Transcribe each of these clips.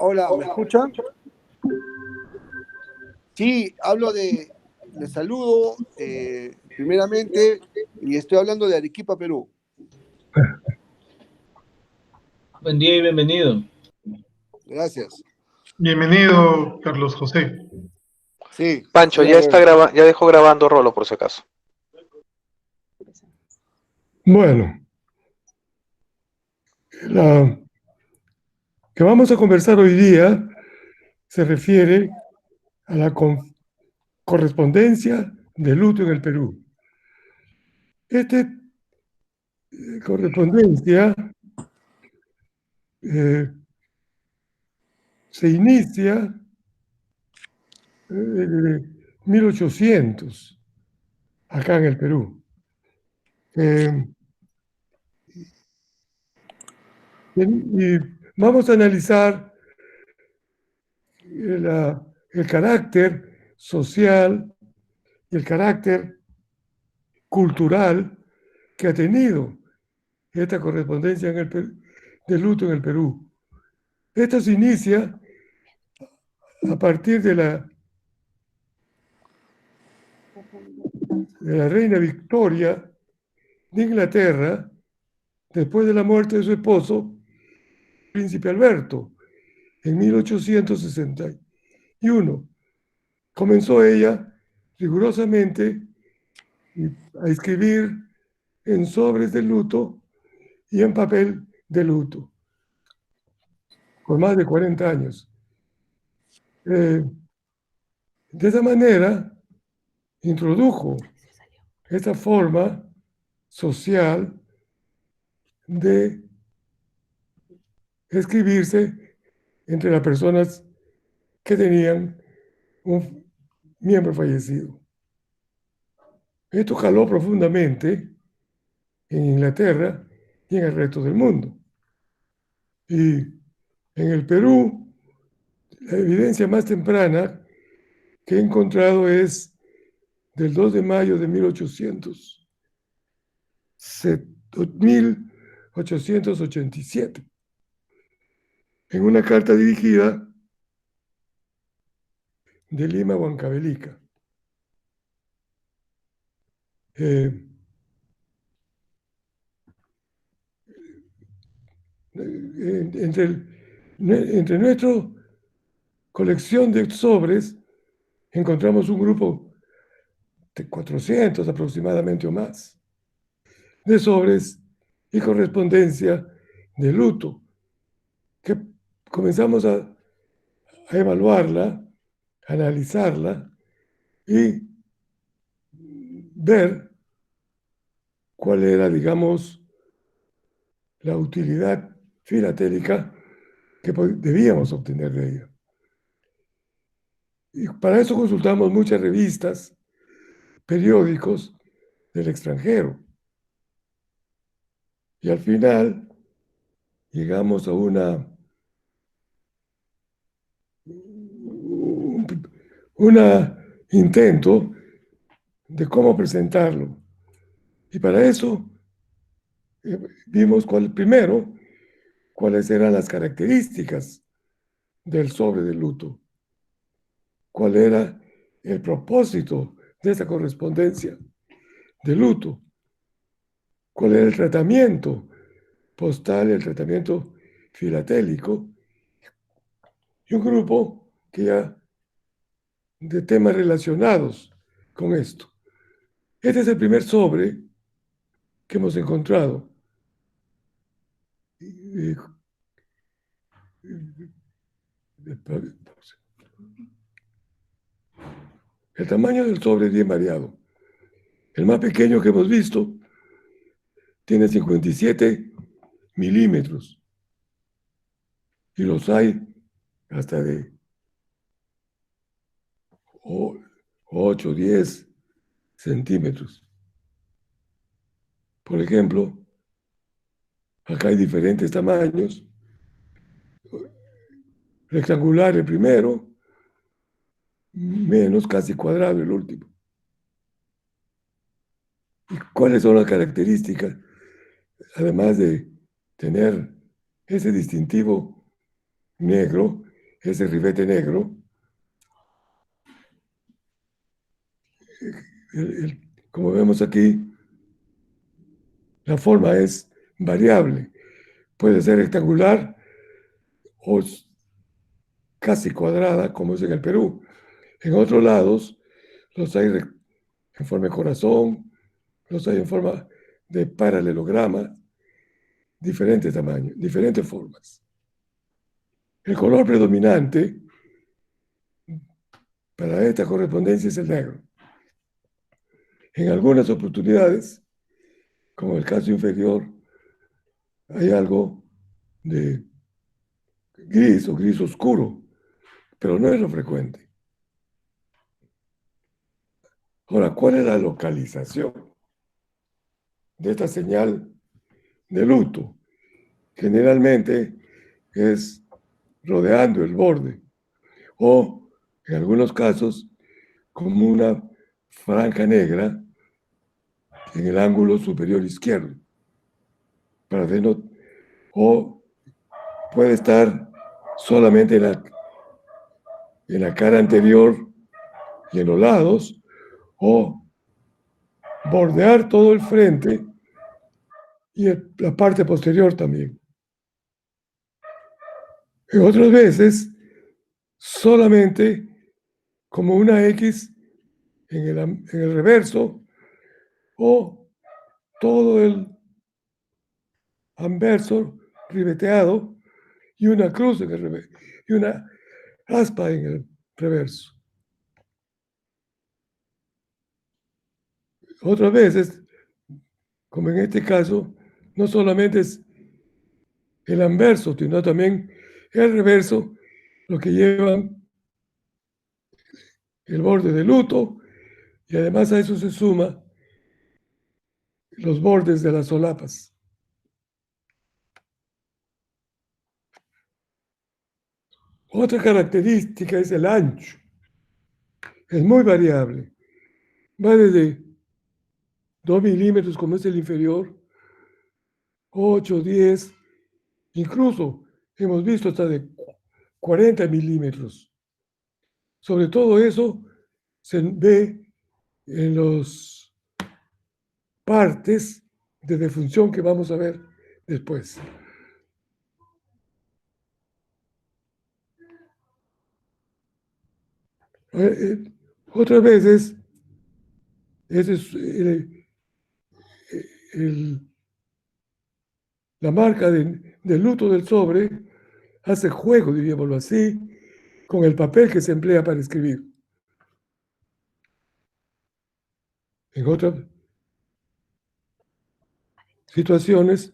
Hola, ¿me escuchan? Sí, les saludo primeramente y estoy hablando de Arequipa, Perú. Buen día y bienvenido. Gracias. Bienvenido, Carlos José. Sí, Pancho, señor Rivera. ya dejó grabando Rolo por si acaso. Bueno, la que vamos a conversar hoy día se refiere a la correspondencia de luto en el Perú. Esta correspondencia eh, se inicia en 1800 acá en el Perú. Y vamos a analizar el carácter social y el carácter cultural que ha tenido esta correspondencia de luto en el Perú. Esto se inicia a partir de la reina Victoria de Inglaterra, después de la muerte de su esposo, príncipe Alberto, en 1861. Comenzó ella rigurosamente a escribir en sobres de luto y en papel de luto, con más de 40 años. De esa manera, introdujo esta forma social de escribirse entre las personas que tenían un miembro fallecido. Esto caló profundamente en Inglaterra y en el resto del mundo. Y en el Perú, la evidencia más temprana que he encontrado es del 2 de mayo de 1887, en una carta dirigida de Lima a Huancavelica. Entre nuestra colección de sobres encontramos un grupo de 400 aproximadamente o más de sobres y correspondencia de luto, que comenzamos a evaluarla, a analizarla y ver cuál era, digamos, la utilidad filatélica que debíamos obtener de ella. Y para eso consultamos muchas revistas, periódicos del extranjero. Y al final llegamos a un intento de cómo presentarlo. Y para eso vimos primero cuáles eran las características del sobre de luto, cuál era el propósito de esa correspondencia de luto, cuál era el tratamiento postal, el tratamiento filatélico, y un grupo que ya de temas relacionados con esto. Este es el primer sobre que hemos encontrado. El tamaño del sobre es bien variado. El más pequeño que hemos visto tiene 57 milímetros y los hay hasta de 8, 10 centímetros. Por ejemplo, acá hay diferentes tamaños. Rectangular el primero, menos casi cuadrado el último. ¿Y cuáles son las características? Además de tener ese distintivo negro, ese ribete negro. Como vemos aquí, la forma es variable. Puede ser rectangular o casi cuadrada, como es en el Perú. En otros lados los hay en forma de corazón, los hay en forma de paralelograma, diferentes tamaños, diferentes formas. El color predominante para esta correspondencia es el negro. En algunas oportunidades, como el caso inferior, hay algo de gris o gris oscuro, pero no es lo frecuente. Ahora, ¿cuál es la localización de esta señal de luto? Generalmente es rodeando el borde o, en algunos casos, como una franja negra en el ángulo superior izquierdo. Para denotar, o puede estar solamente en la cara anterior y en los lados, o bordear todo el frente y la parte posterior también. En otras veces, solamente como una X en el reverso o todo el anverso ribeteado y una cruz en el reverso y una aspa en el reverso. Otras veces, como en este caso, no solamente es el anverso, sino también el reverso, lo que llevan el borde de luto, y además a eso se suma los bordes de las solapas. Otra característica es el ancho. Es muy variable. Va desde 2 milímetros, como es el inferior, 8, 10, incluso hemos visto hasta de 40 milímetros. Sobre todo eso se ve en las partes de defunción que vamos a ver después. Otras veces, ese es la marca del luto del sobre hace juego, diríamoslo así, con el papel que se emplea para escribir. En otras situaciones,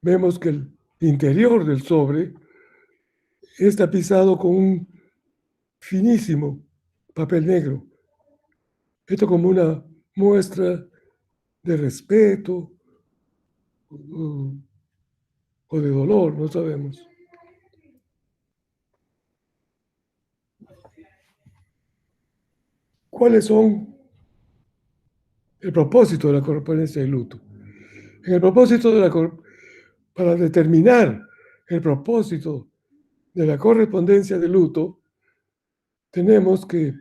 vemos que el interior del sobre es tapizado con un finísimo papel negro. Esto como una muestra de respeto o de dolor, no sabemos. ¿Cuáles son el propósito de la correspondencia de luto? En el propósito para determinar el propósito de la correspondencia de luto, tenemos que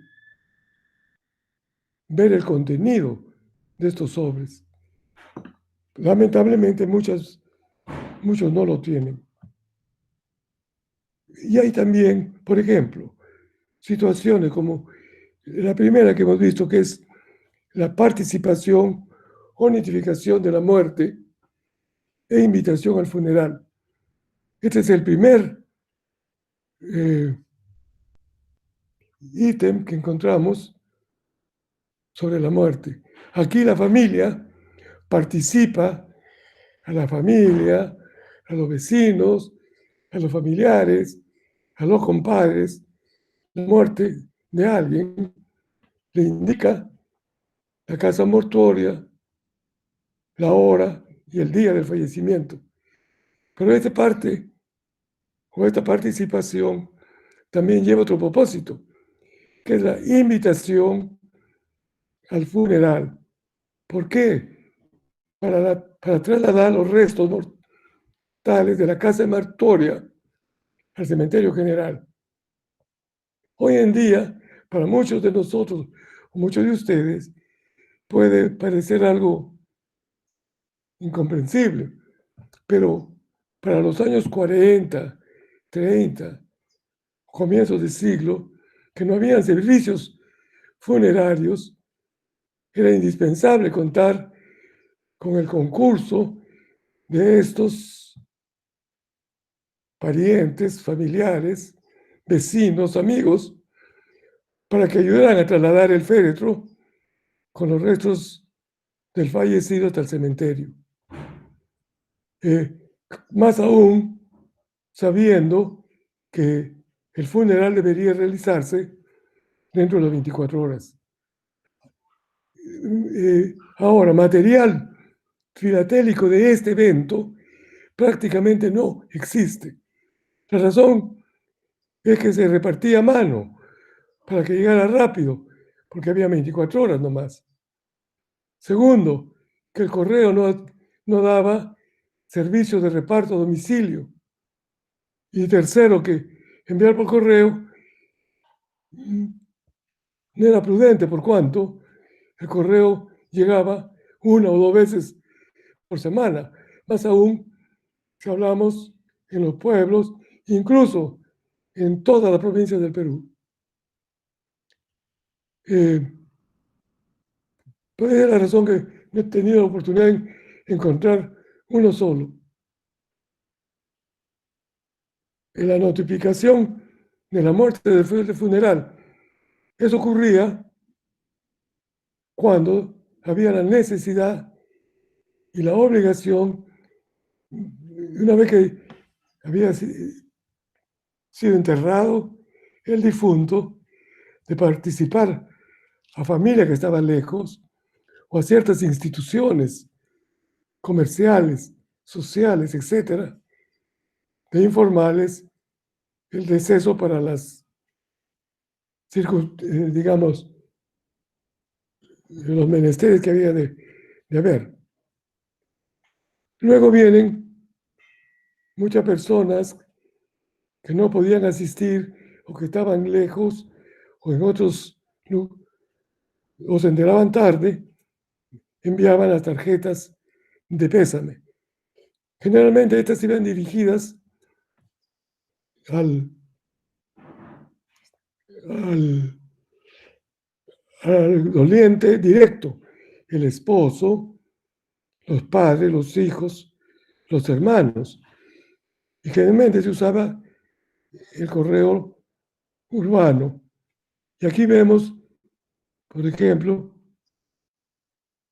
ver el contenido de estos sobres. Lamentablemente muchos no lo tienen. Y hay también, por ejemplo, situaciones como la primera que hemos visto, que es la participación o notificación de la muerte e invitación al funeral. Este es el primer ítem que encontramos sobre la muerte. Aquí la familia participa, a la familia, a los vecinos, a los familiares, a los compadres, la muerte de alguien le indica la casa mortuoria, la hora y el día del fallecimiento. Pero esta parte o esta participación también lleva otro propósito, que es la invitación al funeral. ¿Por qué? Para trasladar los restos mortales de la casa mortuoria al cementerio general. Hoy en día, para muchos de nosotros, o muchos de ustedes, puede parecer algo incomprensible, pero para los años 40, 30, comienzos de siglo, que no habían servicios funerarios, era indispensable contar con el concurso de estos parientes, familiares, vecinos, amigos, para que ayudaran a trasladar el féretro con los restos del fallecido hasta el cementerio. Más aún, sabiendo que el funeral debería realizarse dentro de las 24 horas. Ahora, material filatélico de este evento prácticamente no existe. La razón es que se repartía a mano para que llegara rápido, porque había 24 horas nomás. Segundo, que el correo no daba servicio de reparto a domicilio. Y tercero, que enviar por correo no era prudente, por cuanto el correo llegaba 1 o 2 veces por semana, más aún si hablamos en los pueblos, incluso en toda la provincia del Perú. Pues es la razón que no he tenido la oportunidad de encontrar uno solo. En la notificación de la muerte del funeral, eso ocurría cuando había la necesidad y la obligación, una vez que había sido enterrado el difunto, de participar a familias que estaban lejos o a ciertas instituciones comerciales, sociales, etcétera, de informarles el deceso para las, digamos, los menesteres que había de haber. Luego vienen muchas personas que no podían asistir o que estaban lejos o en otros, o se enteraban tarde, enviaban las tarjetas de pésame. Generalmente estas iban dirigidas al doliente directo, el esposo, los padres, los hijos, los hermanos. Y generalmente se usaba el correo urbano. Y aquí vemos, por ejemplo,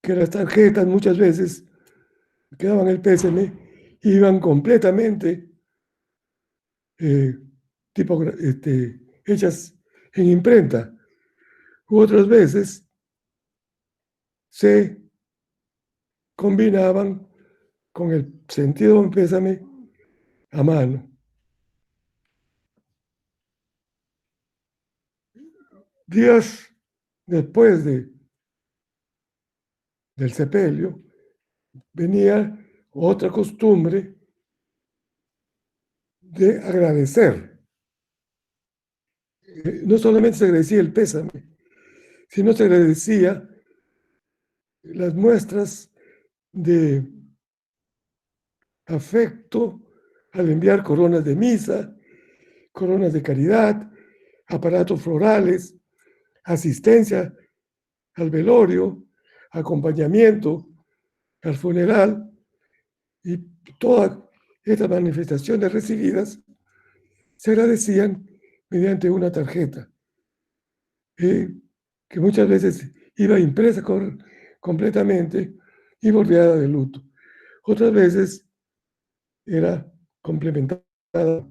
que las tarjetas muchas veces que daban el pésame iban completamente hechas en imprenta. U otras veces se combinaban con el sentido del pésame a mano. Días después del sepelio, venía otra costumbre de agradecer. No solamente se agradecía el pésame, sino se agradecía las muestras de afecto al enviar coronas de misa, coronas de caridad, aparatos florales, asistencia al velorio, acompañamiento al funeral, y todas estas manifestaciones recibidas se agradecían mediante una tarjeta que muchas veces iba impresa completamente y bordeada de luto. Otras veces era complementada.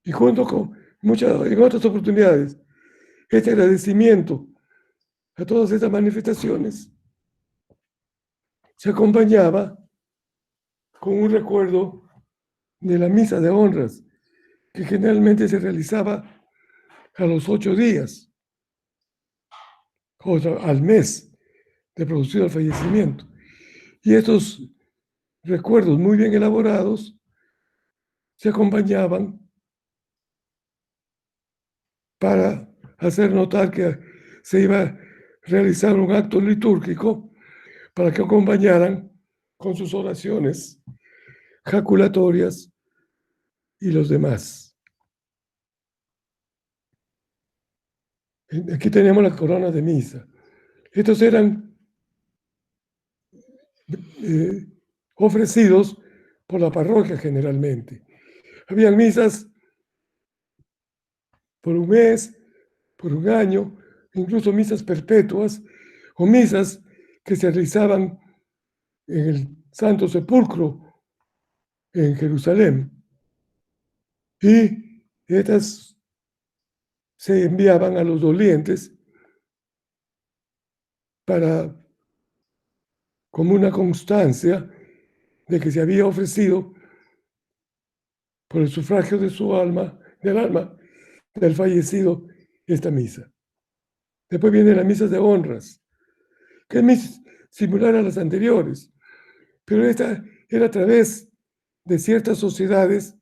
Y junto con en otras oportunidades, este agradecimiento a todas estas manifestaciones se acompañaba con un recuerdo de la misa de honras, que generalmente se realizaba a los 8 días, o al mes de producido el fallecimiento. Y estos recuerdos muy bien elaborados se acompañaban para hacer notar que se iba a realizar un acto litúrgico, para que acompañaran con sus oraciones jaculatorias y los demás. Aquí tenemos las coronas de misa. Estos eran ofrecidos por la parroquia generalmente. Habían misas por un mes, por un año, incluso misas perpetuas o misas que se realizaban en el Santo Sepulcro en Jerusalén. Y estas se enviaban a los dolientes como una constancia de que se había ofrecido por el sufragio de su alma, del alma del fallecido, esta misa. Después vienen las misas de honras, que es similar a las anteriores, pero esta era a través de ciertas sociedades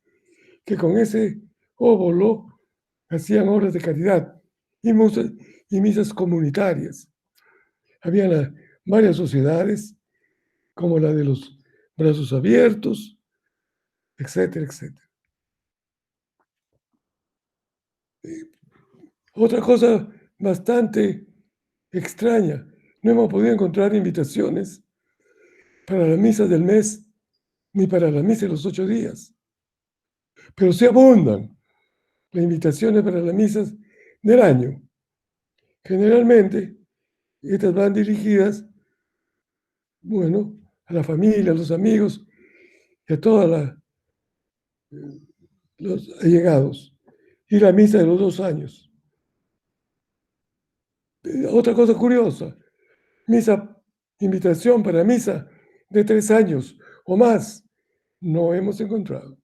que con ese óbolo hacían obras de caridad y misas comunitarias. Había varias sociedades, como la de los brazos abiertos, etcétera, etcétera. Otra cosa bastante extraña, no hemos podido encontrar invitaciones para la misa del mes ni para la misa de los 8 días, pero sí abundan las invitaciones para las misas del año. Generalmente, estas van dirigidas, bueno, a la familia, a los amigos y a todos los allegados. Y la misa de los 2 años. Otra cosa curiosa, invitación para misa de 3 años o más, no hemos encontrado.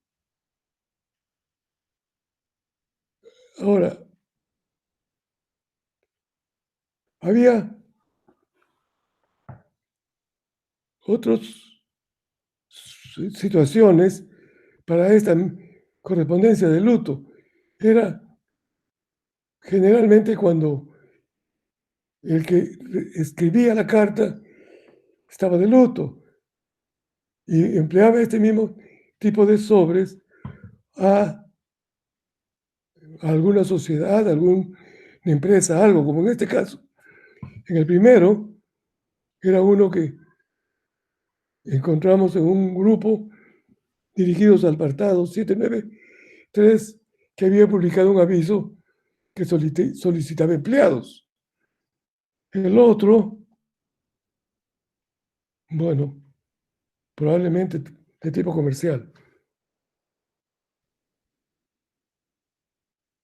Ahora, había otras situaciones para esta correspondencia de luto. Era generalmente cuando el que escribía la carta estaba de luto y empleaba este mismo tipo de sobres a alguna sociedad, alguna empresa, algo, como en este caso. En el primero, era uno que encontramos en un grupo dirigidos al apartado 793, que había publicado un aviso que solicitaba empleados. El otro, bueno, probablemente de tipo comercial.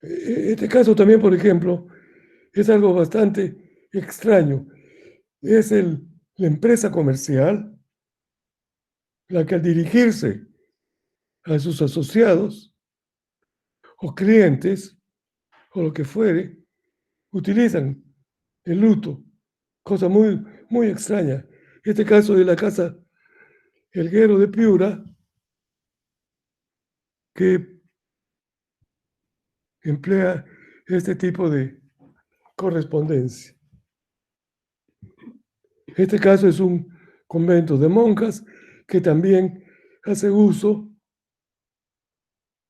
Este caso también, por ejemplo, es algo bastante extraño. Es la empresa comercial la que al dirigirse a sus asociados o clientes o lo que fuere, utilizan el luto, cosa muy, muy extraña. Este caso de la casa Helguero de Piura, que emplea este tipo de correspondencia. Este caso es un convento de monjas que también hace uso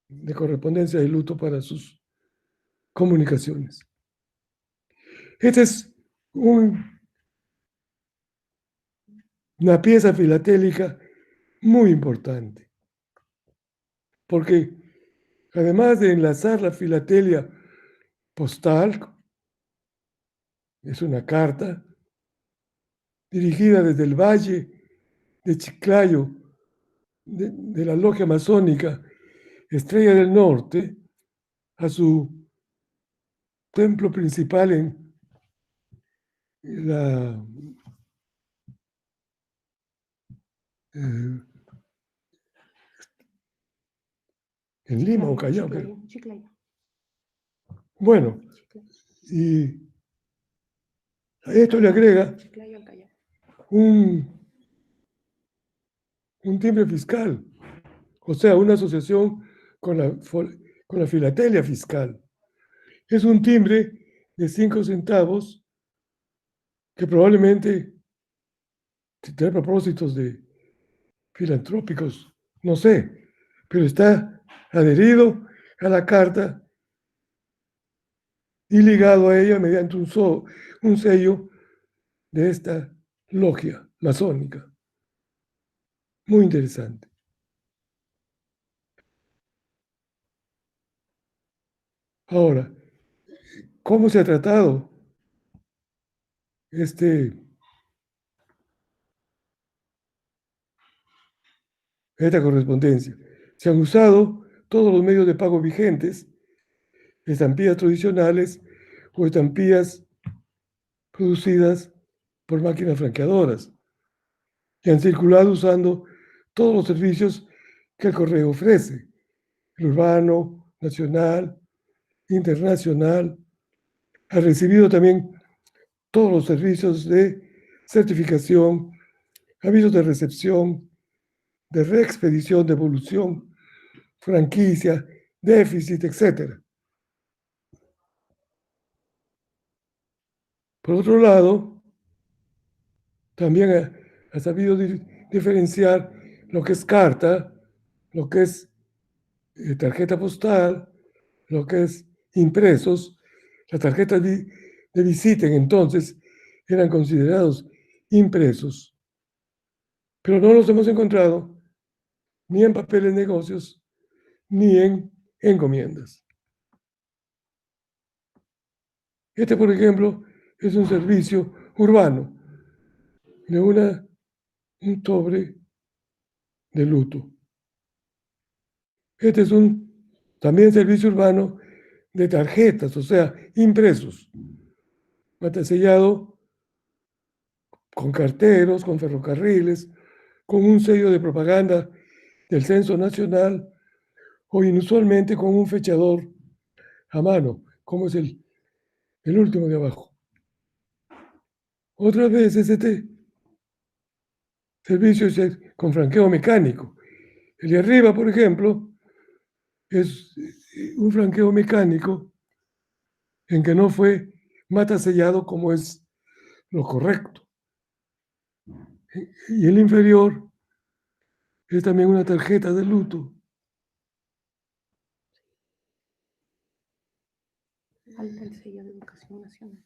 de correspondencia de luto para sus comunicaciones. Esta es una pieza filatélica muy importante, porque además de enlazar la filatelia postal, es una carta dirigida desde el valle de Chiclayo, de la logia masónica Estrella del Norte, a su templo principal en Lima o Callao. Chiclayo. Bueno, y a esto le agrega un timbre fiscal, o sea, una asociación con la filatelia fiscal. Es un timbre de 5 centavos que probablemente tiene propósitos de filantrópicos, no sé, pero está adherido a la carta y ligado a ella mediante un sello de esta logia masónica. Muy interesante. Ahora, ¿cómo se ha tratado esta correspondencia? Se han usado todos los medios de pago vigentes, estampillas tradicionales o estampillas producidas por máquinas franqueadoras, y han circulado usando todos los servicios que el correo ofrece, el urbano, nacional, internacional. Ha recibido también todos los servicios de certificación, avisos de recepción, de reexpedición, devolución, franquicia, déficit, etc. Por otro lado, también ha sabido diferenciar lo que es carta, lo que es tarjeta postal, lo que es impresos. Las tarjetas de visita entonces eran considerados impresos, pero no los hemos encontrado ni en papeles negocios ni en encomiendas. Este, por ejemplo, es un servicio urbano de un sobre de luto. Este es también servicio urbano de tarjetas, o sea, impresos, matasellado con carteros, con ferrocarriles, con un sello de propaganda del Censo Nacional o inusualmente con un fechador a mano, como es el último de abajo. Otras veces este servicio es con franqueo mecánico. El de arriba, por ejemplo, es un franqueo mecánico en que no fue matasellado como es lo correcto. Y el inferior es también una tarjeta de luto. Falta el sello de educación nacional.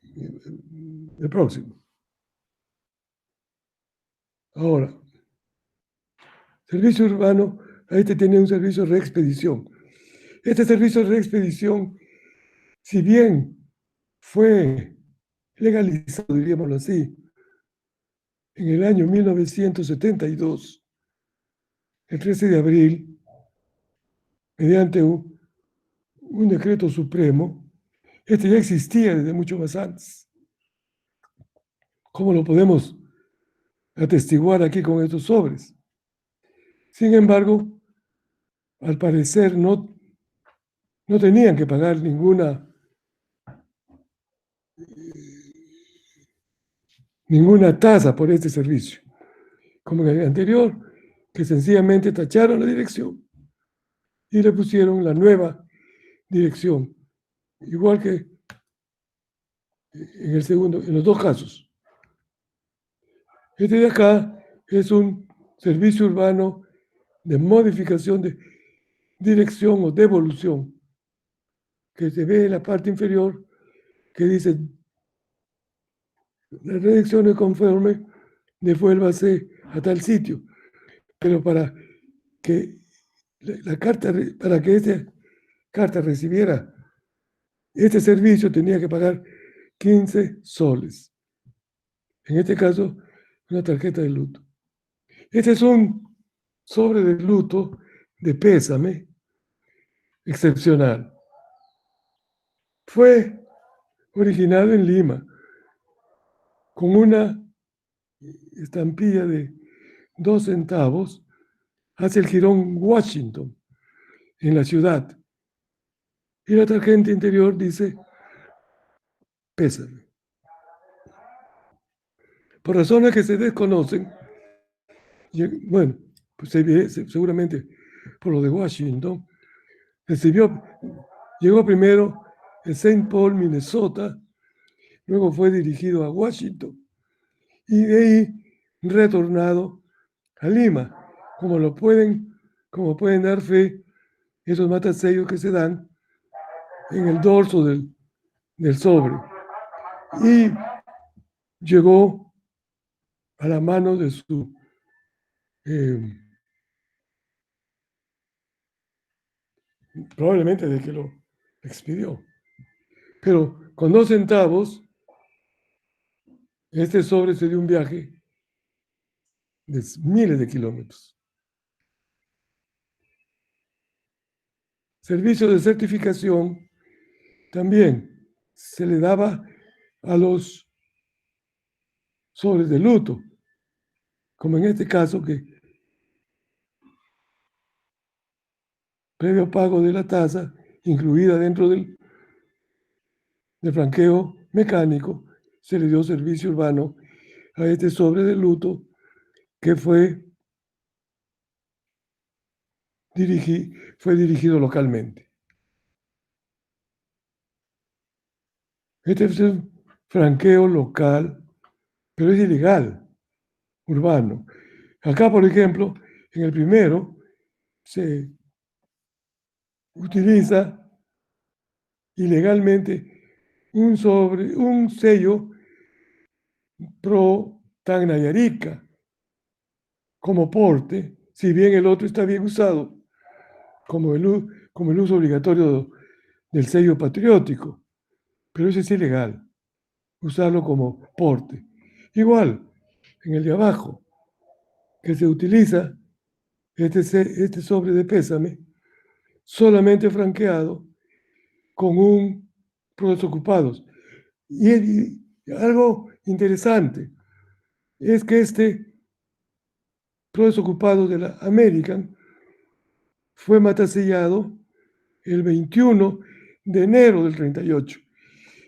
El próximo. Ahora, servicio urbano, ahí te tiene un servicio de reexpedición. Este servicio de reexpedición, si bien fue legalizado, diríamoslo así, en el año 1972, el 13 de abril, mediante un decreto supremo, este ya existía desde mucho más antes. ¿Cómo lo podemos atestiguar aquí con estos sobres? Sin embargo, al parecer no tenían que pagar ninguna tasa por este servicio, como en el anterior, que sencillamente tacharon la dirección y le pusieron la nueva dirección, igual que en los dos casos. Este de acá es un servicio urbano de modificación de dirección o devolución, que se ve en la parte inferior, que dice: la dirección es conforme, devuélvase a tal sitio. Pero para que esta carta recibiera este servicio tenía que pagar 15 soles. En este caso, una tarjeta de luto. Este es un sobre de luto de pésame excepcional. Fue originado en Lima con una estampilla de 2 centavos hacia el jirón Washington, en la ciudad. Y la tarjeta interior dice: pésame. Por razones que se desconocen, bueno, pues seguramente por lo de Washington, llegó primero en Saint Paul, Minnesota, luego fue dirigido a Washington y de ahí retornado a Lima, como pueden dar fe esos matasellos que se dan en el dorso del sobre. Y llegó a la mano de su probablemente de que lo expidió. Pero con 2 centavos, este sobre se dio un viaje de miles de kilómetros. Servicio de certificación también se le daba a los sobres de luto, como en este caso que previo pago de la tasa incluida dentro del franqueo mecánico, se le dio servicio urbano a este sobre de luto que fue dirigido localmente. Este es un franqueo local, pero es ilegal, urbano. Acá, por ejemplo, en el primero se utiliza ilegalmente un sello pro Tacna y Arica como porte, si bien el otro está bien usado como el uso obligatorio del sello patriótico, pero eso es ilegal, usarlo como porte. Igual, en el de abajo, que se utiliza este sobre de pésame, solamente franqueado con un Pros Ocupados. Y algo interesante es que este Pros Ocupados de la American fue matasellado el 21 de enero del 38.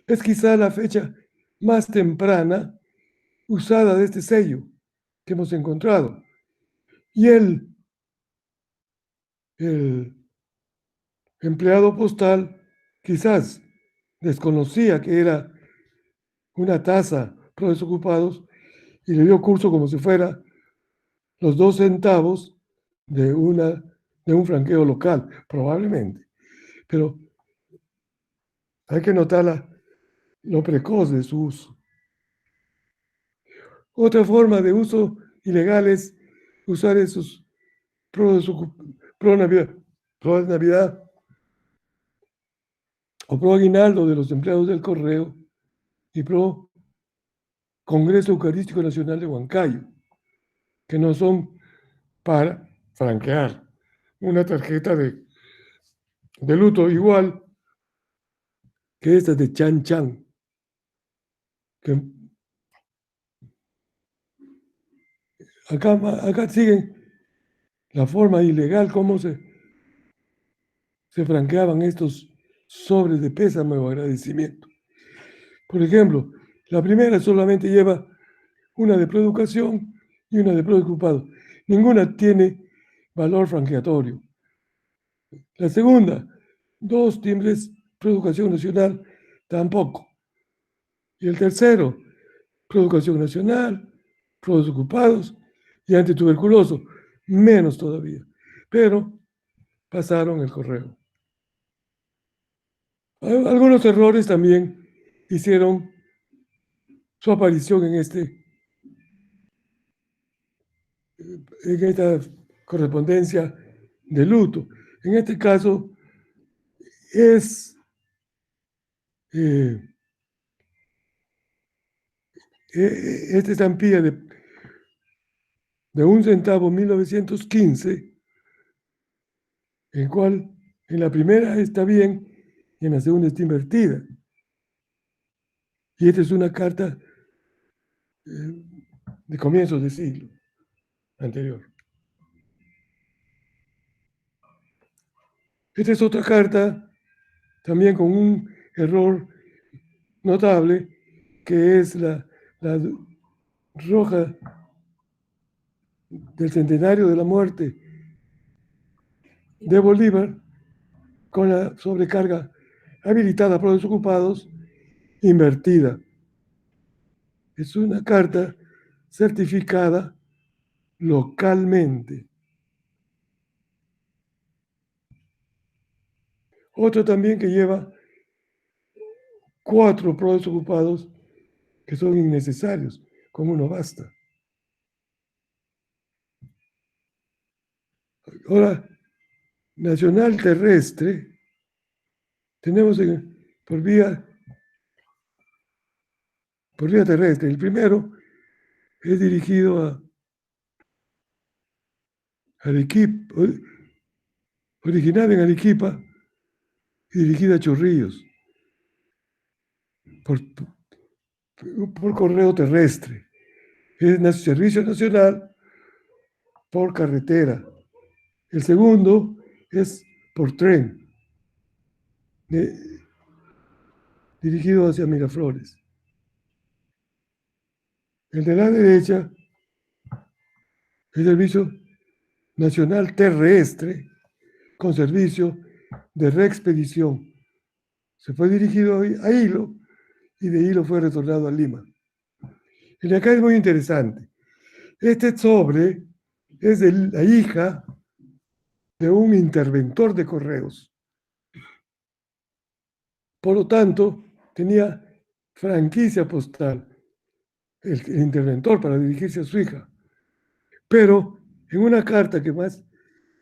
Es quizá la fecha más temprana usada de este sello que hemos encontrado. Y el empleado postal quizás desconocía que era una tasa pro desocupados y le dio curso como si fuera los 2 centavos de un franqueo local, probablemente. Pero hay que notar lo precoz de su uso. Otra forma de uso ilegal es usar esos pro Navidad o pro aguinaldo de los empleados del correo y pro Congreso Eucarístico Nacional de Huancayo, que no son para franquear una tarjeta de luto igual que esta de Chan Chan, que acá siguen la forma ilegal como se franqueaban estos sobres de pésame o agradecimiento. Por ejemplo, la primera solamente lleva una de Proeducación y una de Proocupado. Ninguna tiene valor franqueatorio. La segunda, 2 timbres Proeducación Nacional, tampoco. Y el tercero, Proeducación Nacional, Prodesocupados y Antituberculoso, menos todavía. Pero pasaron el correo. Algunos errores también hicieron su aparición en esta correspondencia de luto. En este caso es esta estampilla de 1 centavo 1915, en cual en la primera está bien y en la segunda está invertida. Y esta es una carta de comienzos de siglo anterior. Esta es otra carta también con un error notable, que es la roja del centenario de la muerte de Bolívar con la sobrecarga habilitada por los ocupados invertida. Es una carta certificada localmente. Otro también que lleva 4 procesos ocupados que son innecesarios, con uno basta. Ahora, nacional terrestre, tenemos por vía terrestre. El primero es dirigido a Arequipa, originario en Arequipa y dirigido a Chorrillos por correo terrestre. Es servicio nacional por carretera. El segundo es por tren, dirigido hacia Miraflores. El de la derecha es servicio nacional terrestre con servicio de reexpedición. Se fue dirigido a Hilo y de Hilo fue retornado a Lima. El de acá es muy interesante. Este sobre es de la hija de un interventor de correos. Por lo tanto, tenía franquicia postal el interventor para dirigirse a su hija. Pero en una carta que más,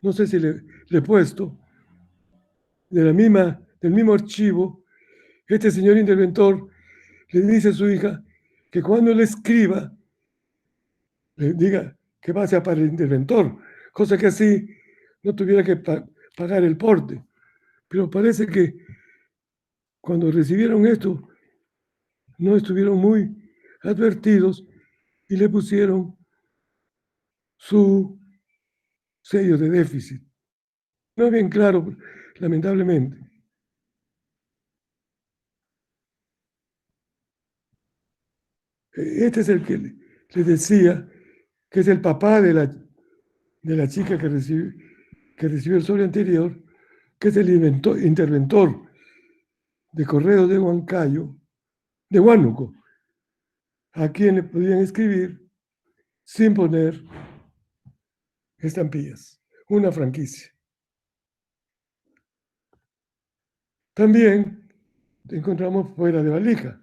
no sé si le he puesto, del mismo archivo, este señor interventor le dice a su hija que cuando le escriba, le diga que va hacia para el interventor, cosa que así no tuviera que pagar el porte. Pero parece que cuando recibieron esto, no estuvieron muy advertidos y le pusieron su sello de déficit. No es bien claro, lamentablemente. Este es el que le decía que es el papá de la chica que recibió el sobre anterior, que es el interventor de correos de Huancayo, de Huánuco, a quien le podían escribir sin poner estampillas, una franquicia. También encontramos fuera de valija,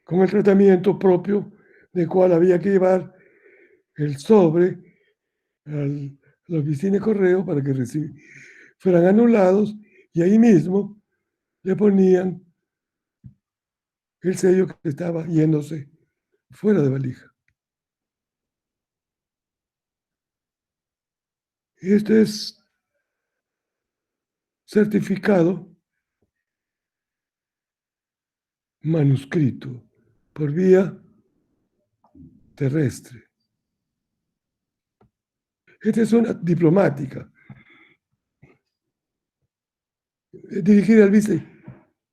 con el tratamiento propio del cual había que llevar el sobre a la oficina de correo para que fueran anulados y ahí mismo le ponían el sello que estaba yéndose fuera de valija. Este es certificado manuscrito por vía terrestre. Esta es una diplomática dirigida al vice.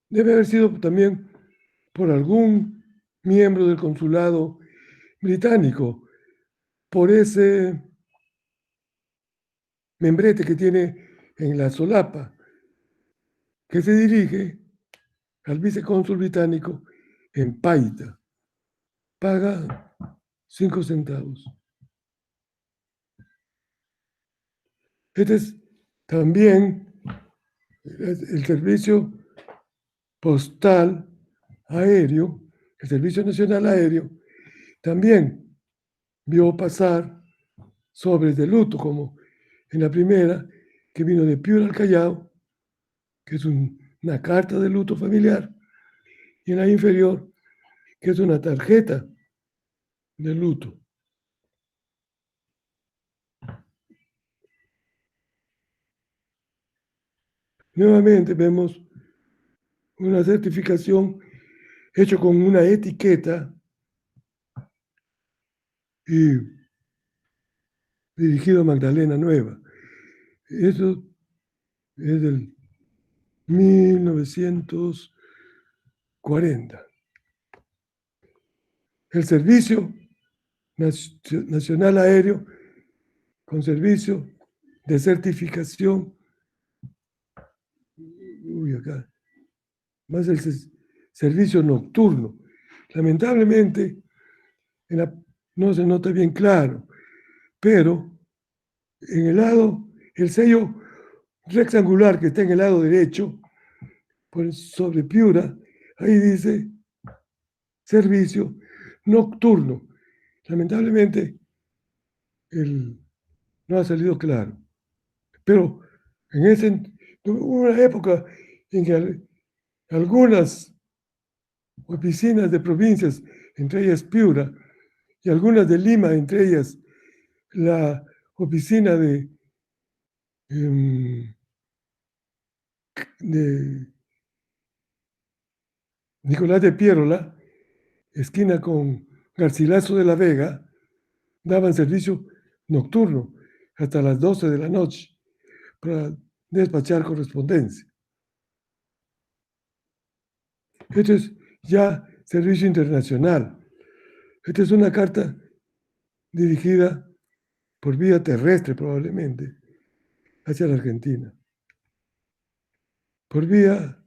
Debe haber sido también por algún miembro del consulado británico, por ese membrete que tiene en la solapa, que se dirige al vicecónsul británico en Paita. Paga 5 centavos. Este es también el servicio postal aéreo, el Servicio Nacional Aéreo, también vio pasar sobres de luto, como en la primera, que vino de Piura al Callao, que es una carta de luto familiar, y en la inferior, que es una tarjeta de luto. Nuevamente vemos una certificación hecha con una etiqueta y dirigido a Magdalena Nueva. Eso es del 1940. El Servicio Nacional Aéreo con servicio de certificación. Uy, acá. Más el servicio nocturno. Lamentablemente, no se nota bien claro, pero en el sello rectangular que está en el lado derecho, sobre Piura, ahí dice servicio nocturno. Lamentablemente, no ha salido claro. Pero hubo una época en que algunas oficinas de provincias, entre ellas Piura, y algunas de Lima, entre ellas la oficina de Nicolás de Piérola, esquina con Garcilaso de la Vega, daban servicio nocturno hasta las 12 de la noche para despachar correspondencia. Esto es ya servicio internacional. Esta es una carta dirigida por vía terrestre probablemente hacia la Argentina. Por vía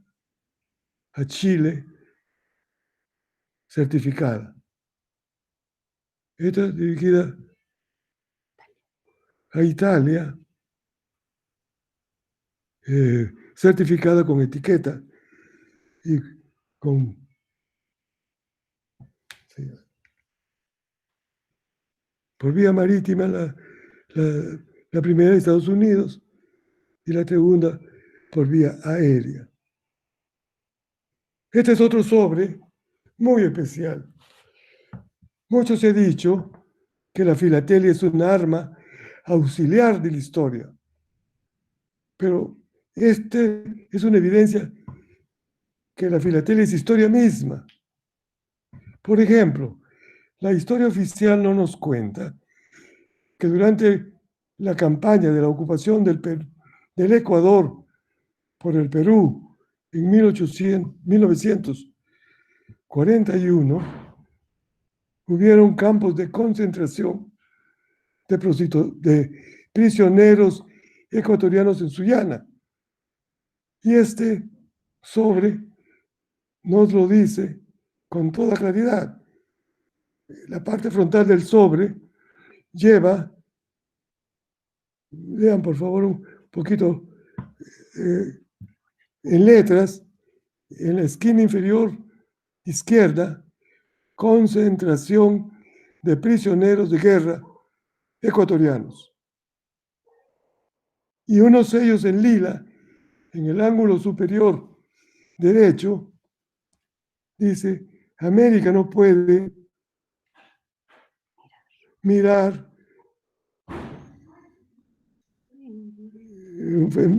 a Chile, certificada. Esta es dirigida a Italia, certificada con etiqueta y con... Sí, por vía marítima, la primera de Estados Unidos y la segunda por vía aérea. Este es otro sobre muy especial. Mucho se ha dicho que la filatelia es un arma auxiliar de la historia, pero este es una evidencia que la filatelia es historia misma. Por ejemplo, la historia oficial no nos cuenta que durante la campaña de la ocupación del Ecuador por el Perú en 1941, hubieron campos de concentración de prisioneros ecuatorianos en Sullana. Y este sobre nos lo dice con toda claridad. La parte frontal del sobre lleva, vean por favor un poquito en letras, en la esquina inferior izquierda, concentración de prisioneros de guerra ecuatorianos. Y unos sellos en lila, en el ángulo superior derecho, dice: América no puede mirar,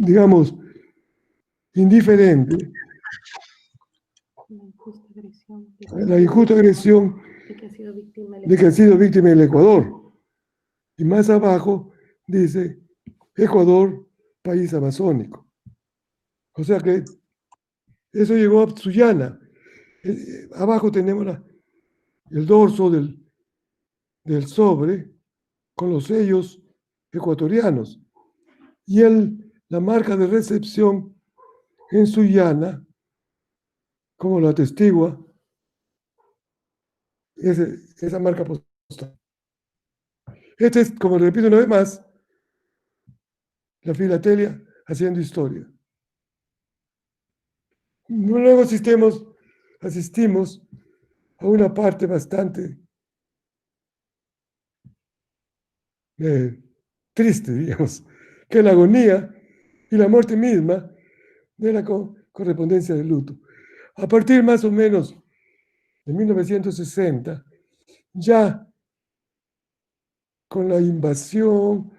digamos, indiferente la injusta agresión de que ha sido víctima del Ecuador. Y más abajo dice: Ecuador, país amazónico. O sea que eso llegó a Sullana. Abajo tenemos el dorso del sobre con los sellos ecuatorianos y la marca de recepción en Sullana, como lo atestigua esa marca postal. Este es, como repito una vez más, la filatelia haciendo historia. Luego asistimos a una parte bastante triste, digamos, que es la agonía y la muerte misma de la correspondencia de luto. A partir más o menos de 1960, ya con la invasión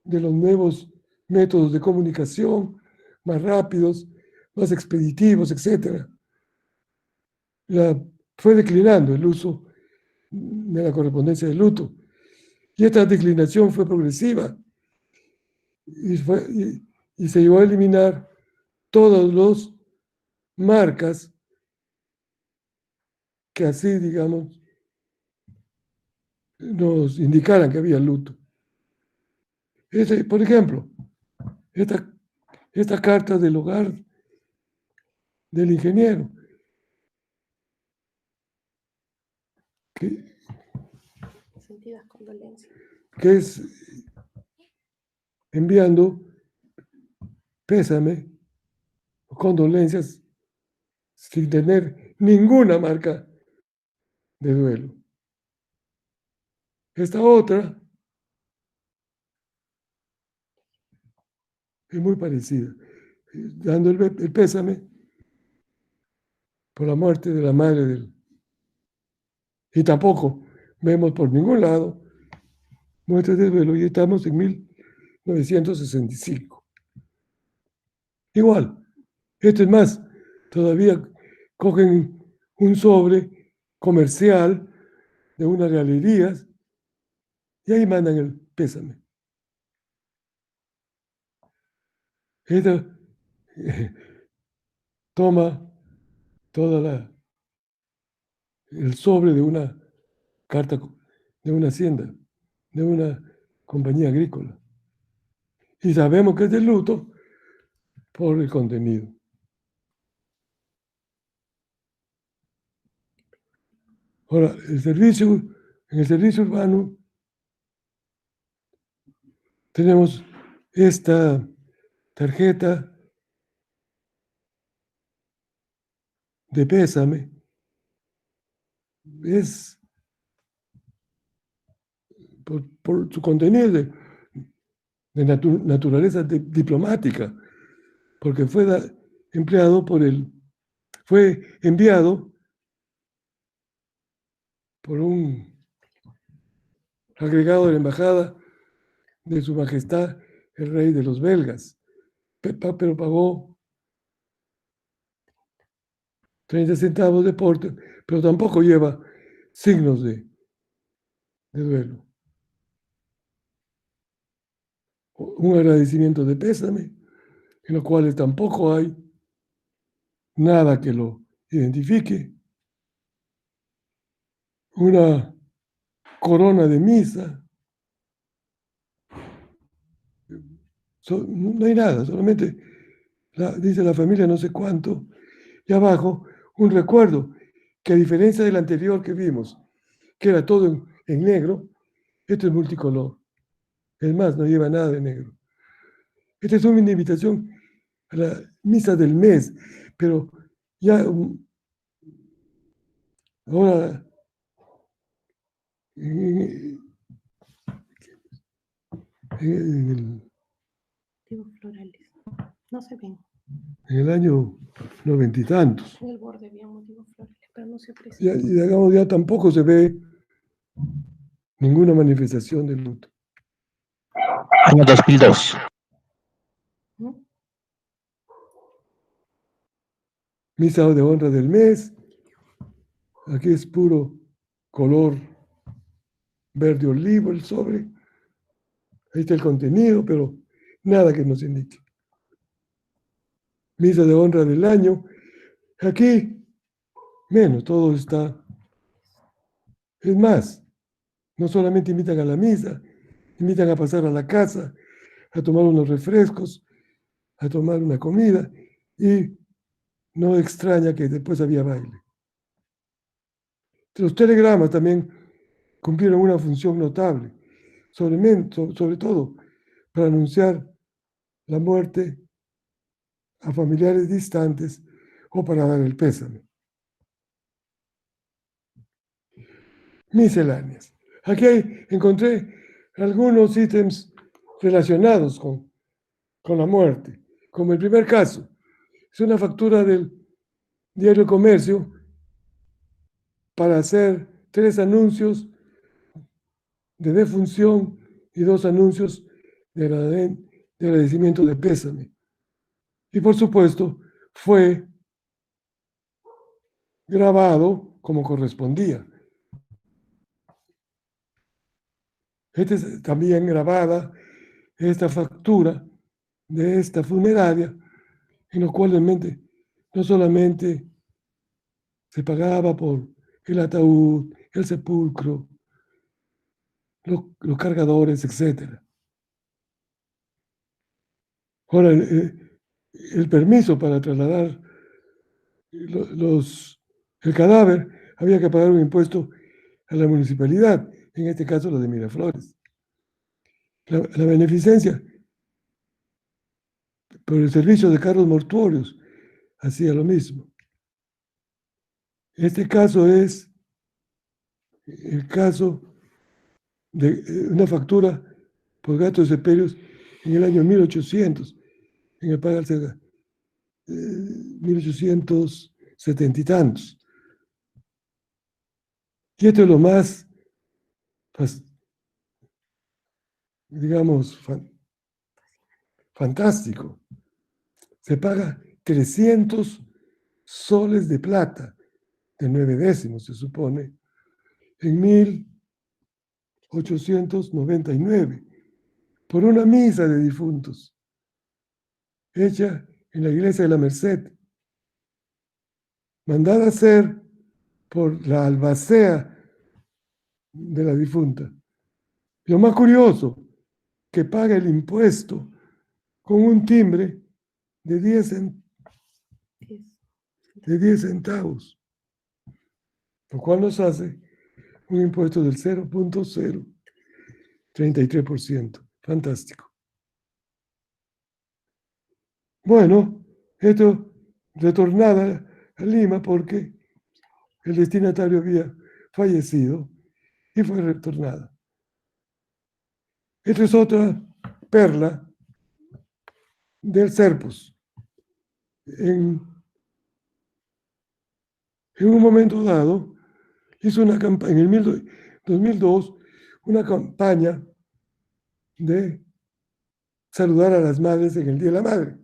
de los nuevos métodos de comunicación, más rápidos, más expeditivos, etc., fue declinando el uso de la correspondencia de luto. Y esta declinación fue progresiva y se llegó a eliminar todas las marcas que así, digamos, nos indicaran que había luto. Por ejemplo, esta carta del hogar del ingeniero, que Sentidas condolencias. es enviando pésame, condolencias, sin tener ninguna marca de duelo. Esta otra es muy parecida, dando el pésame por la muerte de la madre del... Y tampoco vemos por ningún lado muestras de duelo, y estamos en 1965. Igual, esto es más, todavía cogen un sobre comercial de unas galerías y ahí mandan el pésame. Esta toma toda el sobre de una carta de una hacienda, de una compañía agrícola. Y sabemos que es de luto por el contenido. Ahora, en el servicio urbano tenemos esta tarjeta de pésame. Es por su contenido de naturaleza diplomática, porque fue enviado por un agregado de la embajada de Su Majestad el Rey de los Belgas, pero pagó 30 centavos de porte, pero tampoco lleva signos de duelo. Un agradecimiento de pésame, en los cuales tampoco hay nada que lo identifique. Una corona de misa. No hay nada, solamente dice la familia no sé cuánto, y abajo un recuerdo que a diferencia del anterior que vimos, que era todo en negro, esto es multicolor. Es más, no lleva nada de negro. Esta es una invitación a la misa del mes, pero ya ahora en Motivos florales. No se ven. el año 90 y tantos. En el borde había motivos florales, pero no se aprecia. Y digamos, ya tampoco se ve ninguna manifestación de luto. Año 2002. ¿Mm? Misa de honra del mes. Aquí es puro color verde olivo el sobre. Ahí está el contenido, pero nada que nos indique. Misa de honra del año. Aquí, menos, todo está. Es más, no solamente invitan a la misa, invitan a pasar a la casa, a tomar unos refrescos, a tomar una comida, y no extraña que después había baile. Los telegramas también cumplieron una función notable, sobre todo para anunciar la muerte a familiares distantes o para dar el pésame. Misceláneas. Aquí encontré algunos ítems relacionados con la muerte, como el primer caso. Es una factura del diario Comercio para hacer 3 anuncios de defunción y 2 anuncios de agradecimiento de pésame. Y por supuesto, fue grabado como correspondía. Es también grabada esta factura de esta funeraria, en lo cual realmente no solamente se pagaba por el ataúd, el sepulcro, los cargadores, etc. Ahora, el permiso para trasladar el cadáver, había que pagar un impuesto a la municipalidad, en este caso lo de Miraflores. La beneficencia por el servicio de carros mortuorios hacía lo mismo. Este caso es el caso de una factura por gastos de sepelios en el año 1800, en el Pagal Cerga, 1870 y tantos. Y esto es lo más, pues, digamos, fantástico. Se paga 300 soles de plata, de 9 décimos, se supone, en 1899, por una misa de difuntos, hecha en la iglesia de la Merced, mandada a hacer por la albacea de la difunta. Lo más curioso, que paga el impuesto con un timbre de 10 centavos, lo cual nos hace un impuesto del 0.033%. Fantástico. Bueno, esto retornada a Lima porque el destinatario había fallecido y fue retornada. Esta es otra perla del Serpus. En un momento dado, hizo una campaña, en el 2002, una campaña de saludar a las madres en el Día de la Madre.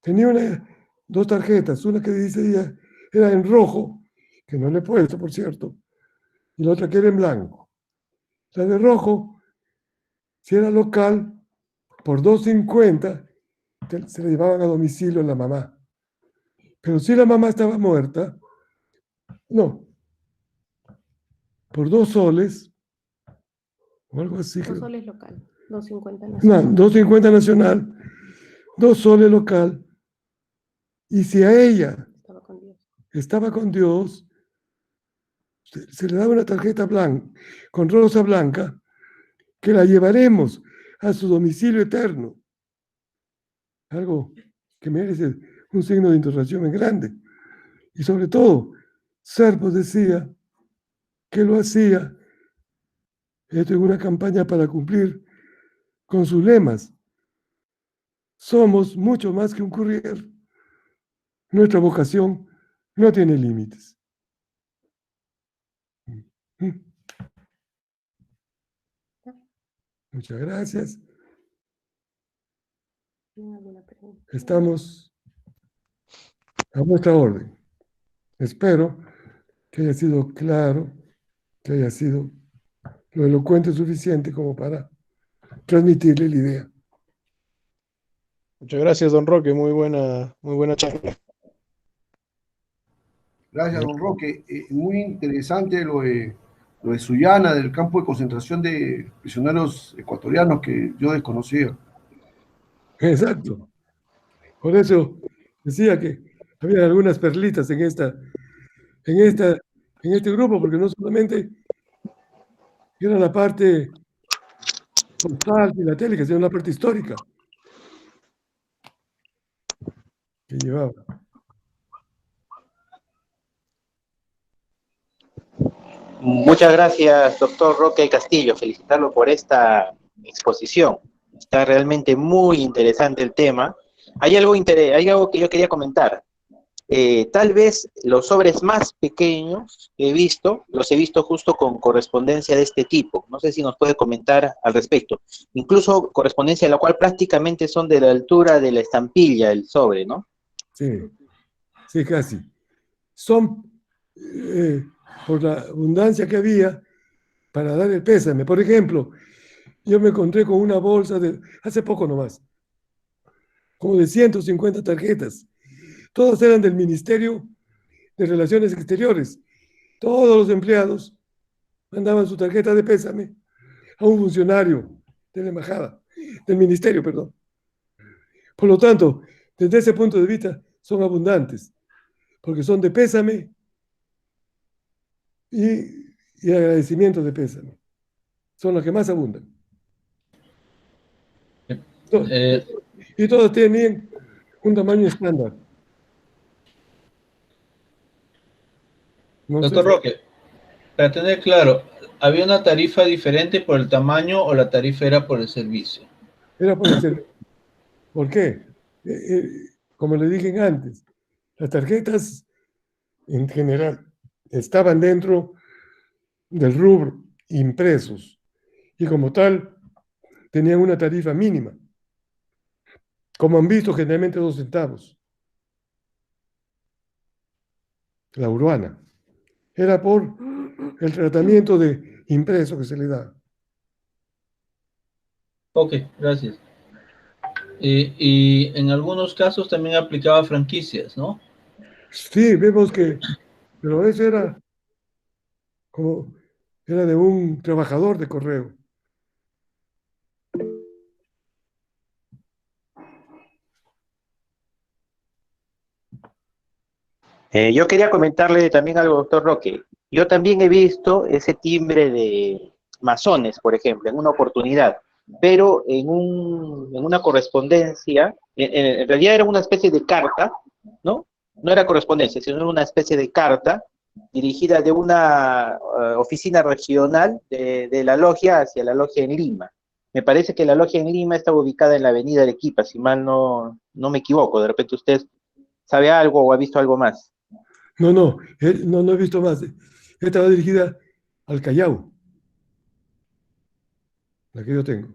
Tenía dos tarjetas, una que decía, era en rojo, que no le he puesto, por cierto, y la otra que era en blanco. La de rojo, si era local, por 2.50 se le llevaban a domicilio a la mamá. Pero si la mamá estaba muerta, no, por 2 soles, o algo así. 2 soles local, 2.50 No, nacional. 2.50 nacional, 2 soles local. Y si a ella estaba con Dios, se le daba una tarjeta blanca, con rosa blanca, que la llevaremos a su domicilio eterno. Algo que merece un signo de interrogación muy grande. Y sobre todo, Serpos decía que lo hacía esto en una campaña para cumplir con sus lemas. Somos mucho más que un courier. Nuestra vocación no tiene límites. Muchas gracias. Estamos a vuestra orden. Espero que haya sido claro, que haya sido lo elocuente suficiente como para transmitirle la idea. Muchas gracias, don Roque. Muy buena charla. Gracias, don Roque. Muy interesante lo de Sullana, del campo de concentración de prisioneros ecuatorianos que yo desconocía. Exacto. Por eso decía que había algunas perlitas en este grupo, porque no solamente era la parte postal, filatélica, sino la parte histórica que llevaba. Muchas gracias, doctor Roque Castillo. Felicitarlo por esta exposición. Está realmente muy interesante el tema. Hay algo que yo quería comentar. Tal vez los sobres más pequeños que los he visto justo con correspondencia de este tipo. No sé si nos puede comentar al respecto. Incluso correspondencia de la cual prácticamente son de la altura de la estampilla, el sobre, ¿no? Sí, casi. Son por la abundancia que había para dar el pésame. Por ejemplo, yo me encontré con una bolsa hace poco nomás, como de 150 tarjetas. Todas eran del Ministerio de Relaciones Exteriores. Todos los empleados mandaban su tarjeta de pésame a un funcionario de la embajada, del ministerio, perdón. Por lo tanto, desde ese punto de vista, son abundantes, porque son de pésame y agradecimiento de pésame. Son las que más abundan. Eh, Y todas tienen un tamaño estándar. No sé Doctor Roque, para tener claro, ¿había una tarifa diferente por el tamaño o la tarifa era por el servicio? era por el servicio. ¿Por qué? Como le dije antes, las tarjetas en general estaban dentro del rubro impresos y como tal tenían una tarifa mínima, como han visto generalmente 2 centavos. La urbana era por el tratamiento de impreso que se le da. Ok, gracias. Y en algunos casos también aplicaba franquicias, ¿no? Sí, vemos que, pero eso era de un trabajador de correo. Yo quería comentarle también algo, doctor Roque. Yo también he visto ese timbre de masones, por ejemplo, en una oportunidad, pero en una correspondencia, en realidad era una especie de carta, ¿no? No era correspondencia, sino era una especie de carta dirigida de una oficina regional de la logia hacia la logia en Lima. Me parece que la logia en Lima estaba ubicada en la avenida Arequipa, si mal no me equivoco. De repente usted sabe algo o ha visto algo más. No he visto más. Estaba dirigida al Callao, la que yo tengo.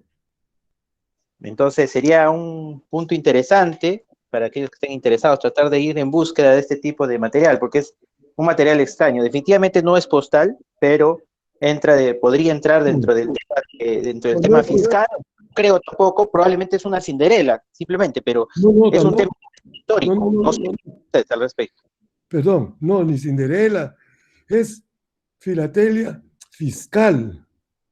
Entonces sería un punto interesante para aquellos que estén interesados, tratar de ir en búsqueda de este tipo de material, porque es un material extraño. Definitivamente no es postal, pero podría entrar dentro del tema fiscal. Creo tampoco, probablemente es una cinderela, simplemente, pero es un tema histórico. No sé ustedes al respecto. Perdón, no, ni Cinderela. Es filatelia fiscal,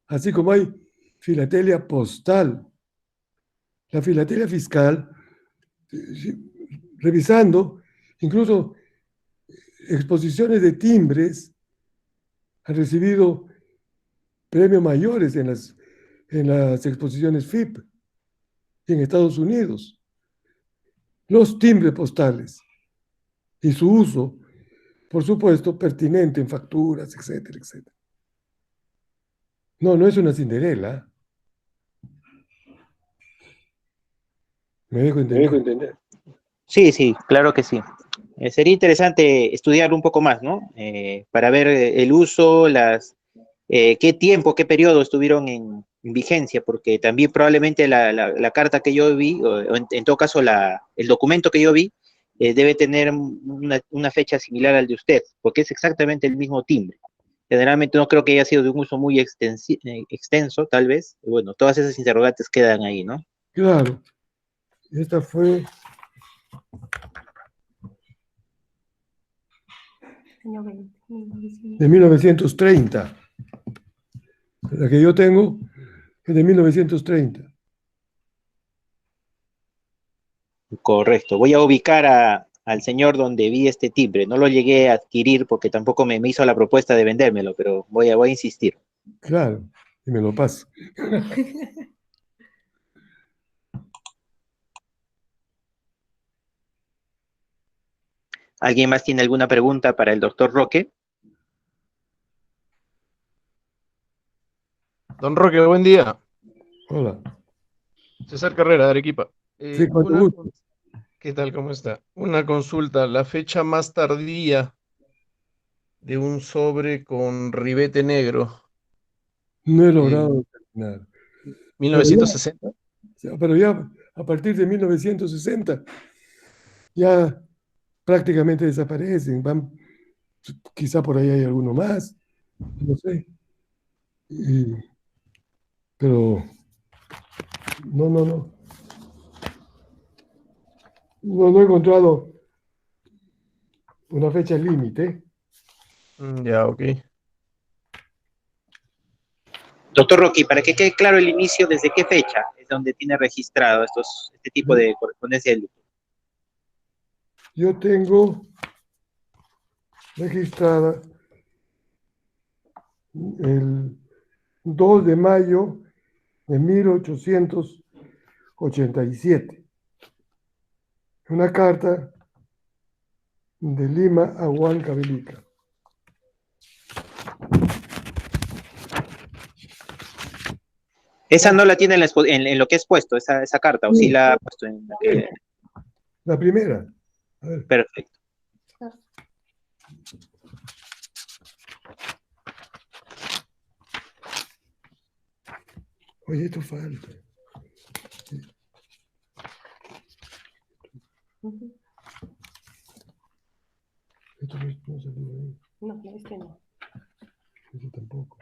así como hay filatelia postal. La filatelia fiscal, revisando, incluso exposiciones de timbres, han recibido premios mayores en las exposiciones FIP en Estados Unidos. Los timbres postales y su uso, por supuesto, pertinente en facturas, etcétera, etcétera. No es una Cinderela. Me dejo entender. Sí, claro que sí. Sería interesante estudiarlo un poco más, ¿no? Para ver el uso, qué tiempo, qué periodo estuvieron en vigencia, porque también probablemente la carta que yo vi, o en todo caso el documento que yo vi, debe tener una fecha similar al de usted, porque es exactamente el mismo timbre. Generalmente no creo que haya sido de un uso muy extenso, tal vez. Bueno, todas esas interrogantes quedan ahí, ¿no? Claro, esta fue Año 20, 1900. de 1930. La que yo tengo es de 1930. Correcto. Voy a ubicar al señor donde vi este timbre. No lo llegué a adquirir porque tampoco me hizo la propuesta de vendérmelo, pero voy a insistir. Claro, y me lo paso. ¿Alguien más tiene alguna pregunta para el doctor Roque? Don Roque, buen día. Hola. César Carrera, de Arequipa. Sí, cuánto gusto. ¿Qué tal? ¿Cómo está? Una consulta. La fecha más tardía de un sobre con ribete negro. No he logrado terminar. ¿1960? Pero ya a partir de 1960 ya prácticamente desaparecen. Quizá por ahí hay alguno más, no sé. Pero no. No he encontrado una fecha límite. Ya, ok. Doctor Rocky, para que quede claro el inicio, ¿desde qué fecha es donde tiene registrado este tipo de correspondencia de luto? Yo tengo registrada el 2 de mayo de 1887. Una carta de Lima a Huancavelica. Esa no la tiene en lo que es puesto, esa carta, o sí la ha puesto en la que... La primera. A ver. Perfecto. Oye, esto falta. Esto no salió ahí. No, este no. Eso tampoco.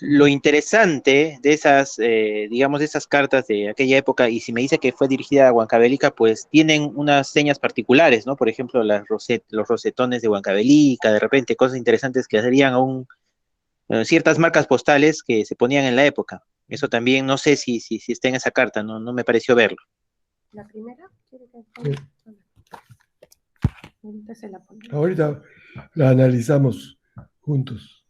Lo interesante de esas, digamos, de esas cartas de aquella época, y si me dice que fue dirigida a Huancavelica, pues tienen unas señas particulares, ¿no? Por ejemplo, los rosetones de Huancavelica, de repente cosas interesantes que harían aún ciertas marcas postales que se ponían en la época. Eso también, no sé si está en esa carta, no me pareció verlo. ¿La primera? ¿Quiere que Sí. ahorita se la pongo? Ahorita la analizamos juntos.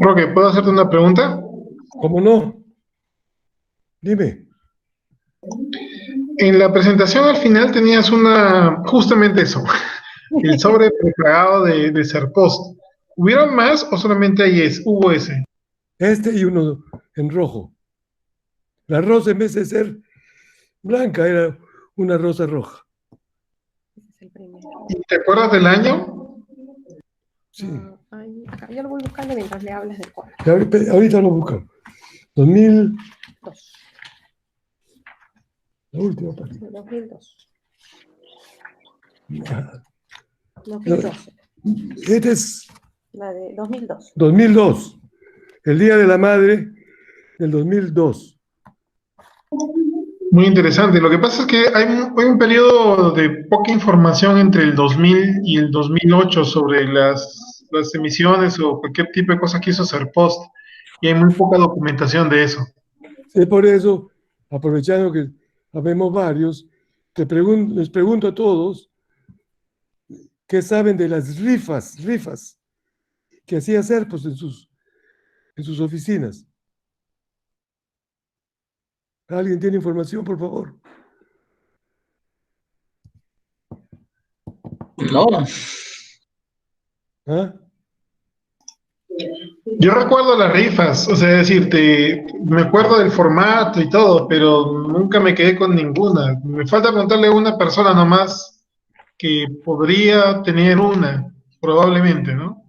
Roque, ¿puedo hacerte una pregunta? ¿Cómo no? Dime. En la presentación al final tenías justamente eso, el sobre preparado de Serpost. ¿Hubieron más o solamente hubo ese? Este y uno en rojo. La rosa, en vez de ser blanca, era una rosa roja. Ese es el primero. ¿Y te acuerdas del año? Sí. Ahí, acá, yo lo voy buscando mientras le hablas del cuadro. Y ahorita lo buscamos. 2000, 2. la última página. 2002. Ah, 2012. este es La de 2002. 2002. El Día de la Madre del 2002. Muy interesante. Lo que pasa es que hay un periodo de poca información entre el 2000 y el 2008 sobre las emisiones o cualquier tipo de cosas que hizo Serpost. Y hay muy poca documentación de eso. Es por eso, aprovechando que habemos varios, les pregunto a todos qué saben de las rifas que hacía Serpos en sus oficinas. ¿Alguien tiene información, por favor? No, ¿Ah? Yo recuerdo las rifas, o sea, es decir, me acuerdo del formato y todo, pero nunca me quedé con ninguna. Me falta preguntarle a una persona nomás que podría tener una, probablemente, ¿no?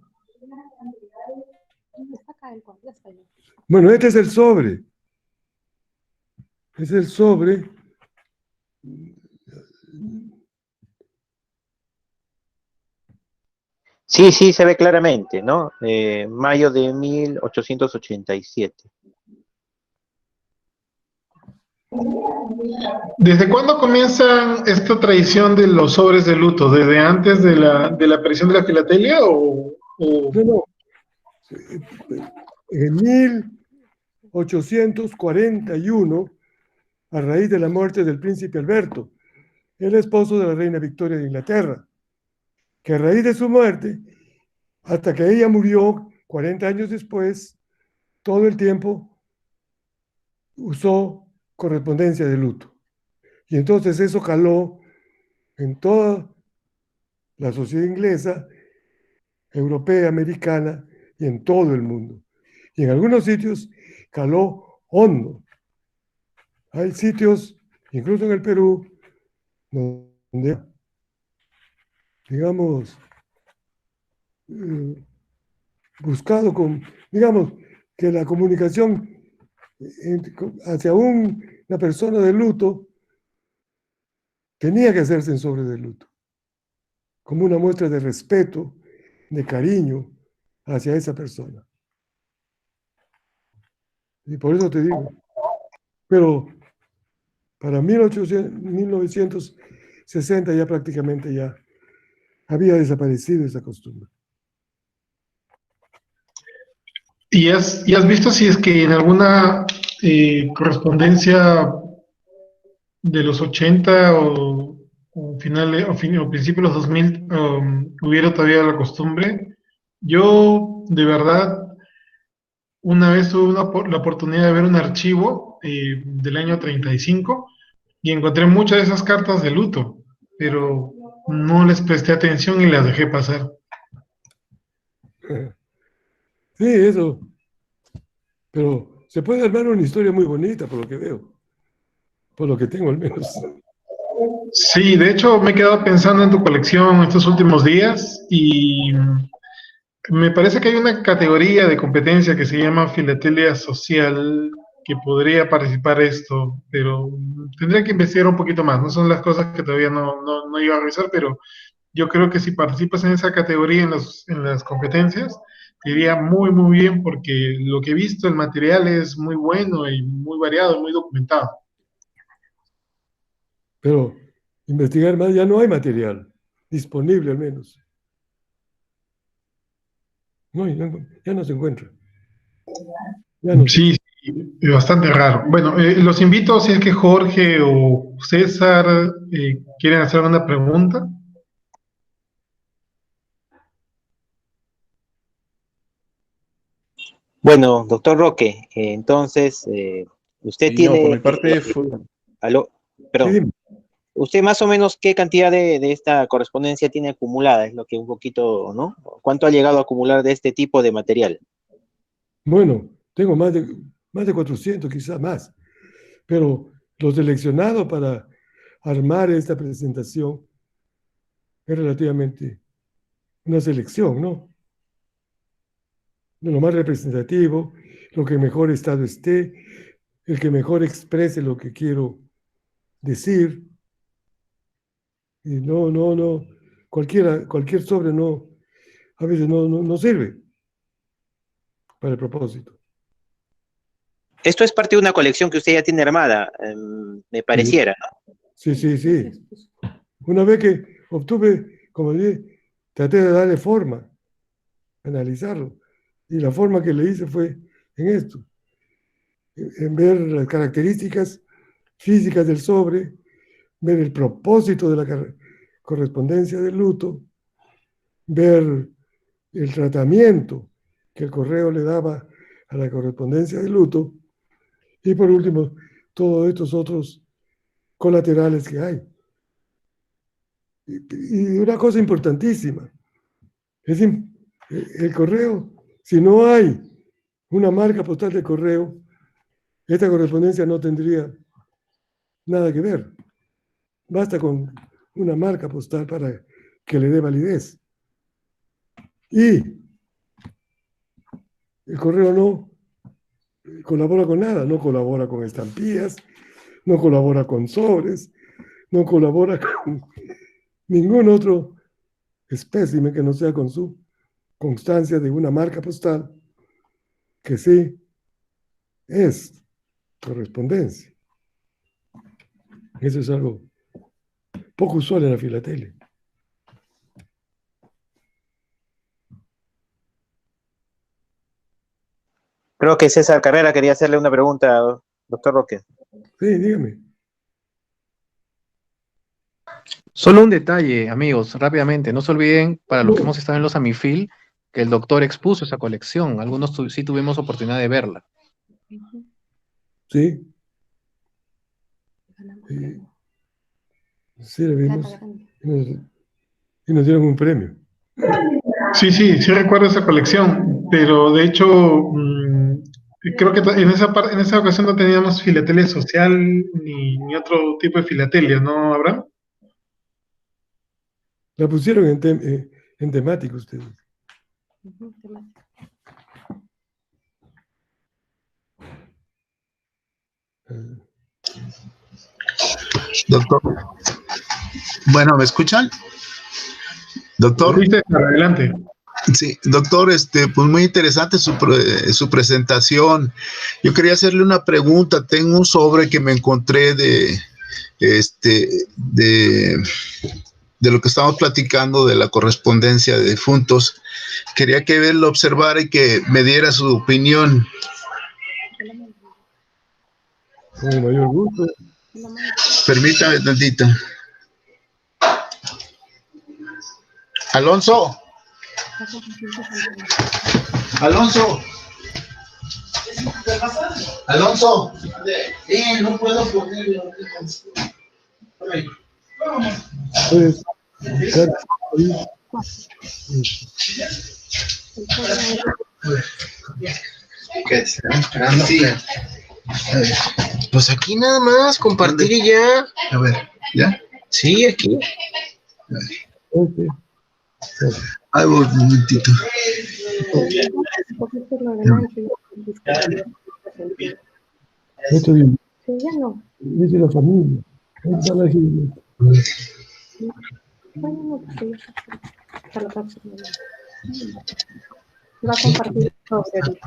Está acá el cuadro, ya está ahí. Bueno, este es el sobre. Es el sobre. Sí, se ve claramente, ¿no? Mayo de 1887. ¿Desde cuándo comienza esta tradición de los sobres de luto? ¿Desde antes de la aparición de la filatelia o... No. En 1841, a raíz de la muerte del príncipe Alberto, el esposo de la reina Victoria de Inglaterra, que a raíz de su muerte, hasta que ella murió 40 años después, todo el tiempo usó correspondencia de luto. Y entonces eso caló en toda la sociedad inglesa, europea, americana y en todo el mundo. Y en algunos sitios caló hondo. Hay sitios, incluso en el Perú, donde, digamos, buscado digamos, que la comunicación hacia una persona de luto tenía que hacerse en sobre de luto, como una muestra de respeto, de cariño hacia esa persona. Y por eso te digo, pero para 1960 ya prácticamente ya había desaparecido esa costumbre. ¿Y has visto si es que en alguna correspondencia de los 80 o finales o principios de los 2000 hubiera todavía la costumbre? Yo, de verdad, una vez tuve la oportunidad de ver un archivo del año 35 y encontré muchas de esas cartas de luto, pero no les presté atención y las dejé pasar. Sí, eso. Pero se puede armar una historia muy bonita, por lo que veo. Por lo que tengo, al menos. Sí, de hecho me he quedado pensando en tu colección estos últimos días y me parece que hay una categoría de competencia que se llama filatelia social que podría participar esto, pero tendría que investigar un poquito más. No son las cosas que todavía no iba a revisar, pero yo creo que si participas en esa categoría en las competencias, te iría muy, muy bien porque lo que he visto, el material es muy bueno y muy variado, muy documentado. Pero investigar más, ya no hay material disponible, al menos. No, ya no se encuentra. Ya no se Sí, sí, es bastante raro. Bueno, los invito, si es que Jorge o César quieren hacer una pregunta. Bueno, doctor Roque, entonces, usted Y no, por tiene, mi parte fue... aló, Sí, perdón, dime. usted más o menos qué cantidad de esta correspondencia tiene acumulada, es lo que un poquito, ¿no? ¿Cuánto ha llegado a acumular de este tipo de material? Bueno, tengo más de 400, quizás más. Pero lo seleccionado para armar esta presentación es relativamente una selección, ¿no? De lo más representativo, lo que en mejor estado esté, el que mejor exprese lo que quiero decir. Y no, cualquier sobre a veces no sirve para el propósito. Esto es parte de una colección que usted ya tiene armada, me pareciera, ¿no? Sí. Una vez que obtuve, como dije, traté de darle forma, analizarlo. Y la forma que le hice fue en esto, en ver las características físicas del sobre, ver el propósito de la correspondencia del luto, ver el tratamiento que el correo le daba a la correspondencia del luto y por último, todos estos otros colaterales que hay. Y una cosa importantísima, el correo, si no hay una marca postal de correo, esta correspondencia no tendría nada que ver. Basta con una marca postal para que le dé validez. Y el correo no colabora con nada, no colabora con estampillas, no colabora con sobres, no colabora con ningún otro espécimen que no sea con su constancia de una marca postal que sí es correspondencia. Eso es algo poco usual en la filatelia. Creo que César Carrera quería hacerle una pregunta, doctor Roque. Sí, dígame. Solo un detalle, amigos, rápidamente. No se olviden, para los que hemos estado en los Amifil, que el doctor expuso esa colección. Algunos sí tuvimos oportunidad de verla. Sí. Sí, la vimos y nos dieron un premio. Sí, recuerdo esa colección, pero de hecho creo que en esa ocasión no teníamos filatelia social ni otro tipo de filatelia, ¿no, Abraham? La pusieron en temática ustedes. Doctor. Bueno, ¿me escuchan? Doctor. Sí, adelante. Sí, doctor, pues muy interesante su presentación. Yo quería hacerle una pregunta. Tengo un sobre que me encontré de de lo que estamos platicando de la correspondencia de difuntos. Quería que él lo observara y que me diera su opinión. Con el mayor gusto. Permítame tantito. Alonso. Alonso. Alonso. No puedo ponerlo. Puedes buscar ahí. Sí. Pues aquí nada más, compartir y ya. A ver, ¿ya? Sí, aquí. Este. Ay, un momentito. Esto dice Ya no. la familia. Ahí está la gente. Bueno, no, pues sí. Hasta la próxima. Va a compartir sobre.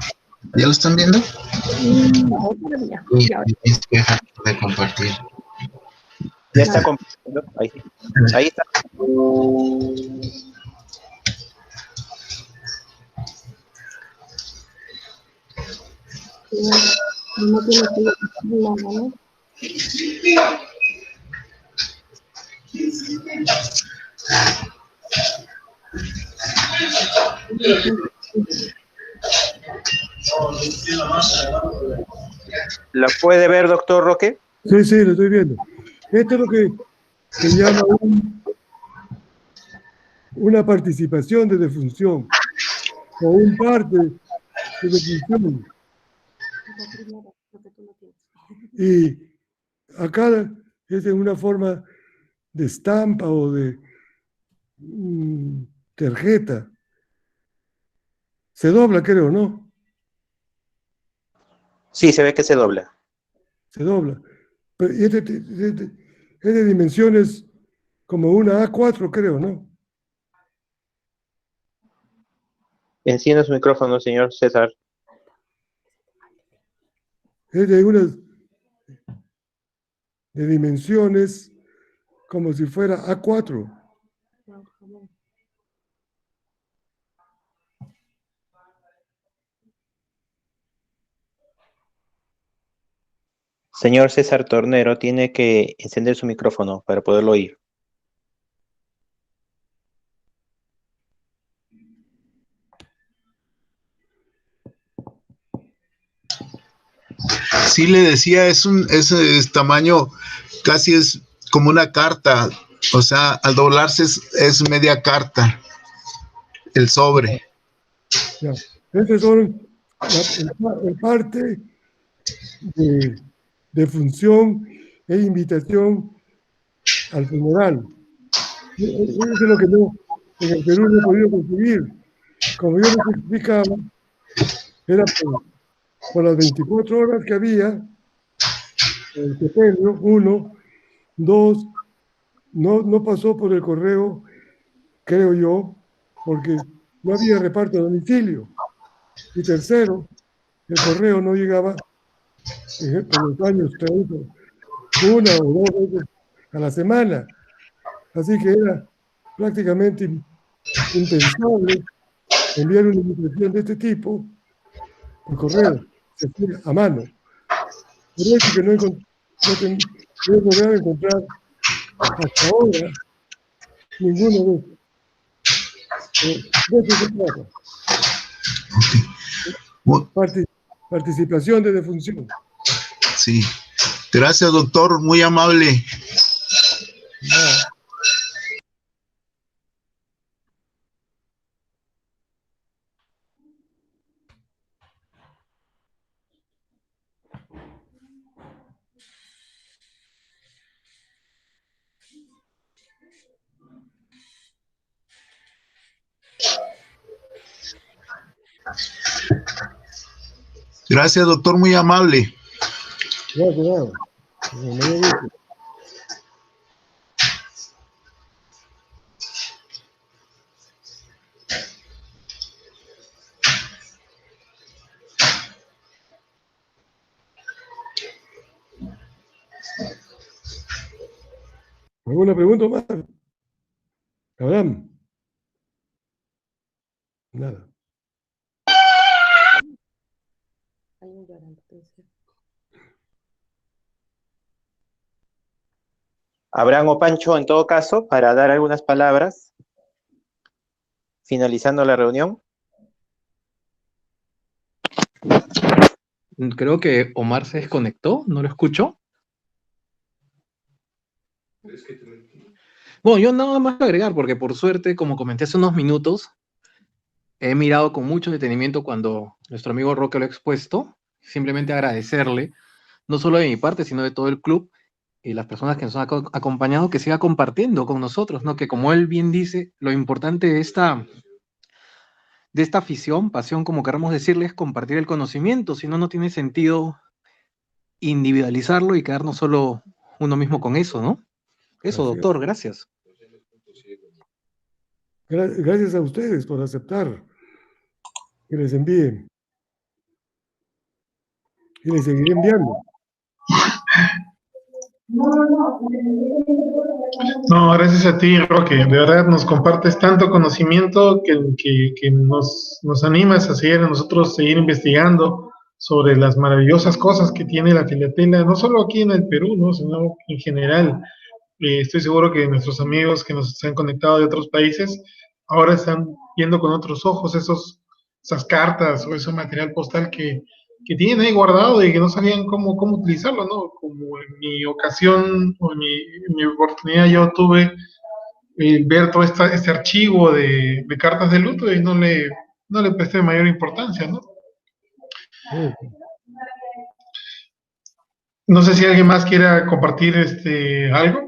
¿Ya lo están viendo? Ya. Y ahora. Es que deja de compartir. Ya está compartiendo. Ahí está. No tiene que ir nada, ¿no? ¿La puede ver, doctor Roque? Sí, sí, lo estoy viendo. Esto es lo que se llama una participación de defunción o un parte de defunción. Y acá es en una forma de estampa o de tarjeta. Se dobla, creo, ¿no? Sí, se ve que se dobla. Se dobla. Pero es de dimensiones como una A4, creo, ¿no? Encienda su micrófono, señor César. Es de unas de dimensiones como si fuera A4. Señor César Tornero, tiene que encender su micrófono para poderlo oír. Sí, le decía, es tamaño, casi es como una carta. O sea, al doblarse es media carta el sobre. Ya. Esas son el parte de función e invitación al funeral. Eso es lo que no, en el Perú no he podido conseguir. Como yo les explicaba, era por las 24 horas que había, el sepelio, 1, 2, no pasó por el correo, creo yo, porque no había reparto a domicilio. Y tercero, el correo no llegaba por los años 30, una o dos veces a la semana. Así que era prácticamente impensable enviar una invitación de este tipo por correo, se hacía a mano. Por eso que no he logrado encontrar hasta ahora ninguno de eso se trata. Participación de defunción. Sí. Gracias, doctor. Muy amable. No. Gracias, doctor. Muy amable. Claro. ¿Alguna pregunta más? Abraham. Nada. Alguien llorando, puede ser. Abraham o Pancho, en todo caso, para dar algunas palabras, finalizando la reunión. Creo que Omar se desconectó, no lo escucho. Bueno, yo nada más que agregar, porque por suerte, como comenté hace unos minutos, he mirado con mucho detenimiento cuando nuestro amigo Roque lo ha expuesto. Simplemente agradecerle, no solo de mi parte, sino de todo el club y las personas que nos han acompañado, que siga compartiendo con nosotros, ¿no? Que como él bien dice, lo importante de esta afición, pasión, como queramos decirle, es compartir el conocimiento, si no, no tiene sentido individualizarlo y quedarnos solo uno mismo con eso, ¿no? Eso, Así es. doctor, gracias. Gracias a ustedes por aceptar que les envíen. Y les seguiré enviando. No, gracias a ti, Roque. De verdad nos compartes tanto conocimiento que nos animas a seguir a nosotros seguir investigando sobre las maravillosas cosas que tiene la filatela, no solo aquí en el Perú, ¿no? Sino en general. Estoy seguro que nuestros amigos que nos han conectado de otros países ahora están viendo con otros ojos esas cartas o ese material postal que tienen ahí guardado y que no sabían cómo utilizarlo, ¿no? Como en mi ocasión o en mi oportunidad yo tuve ver todo este archivo de cartas de luto y no le presté mayor importancia, ¿no? No sé si alguien más quiera compartir algo.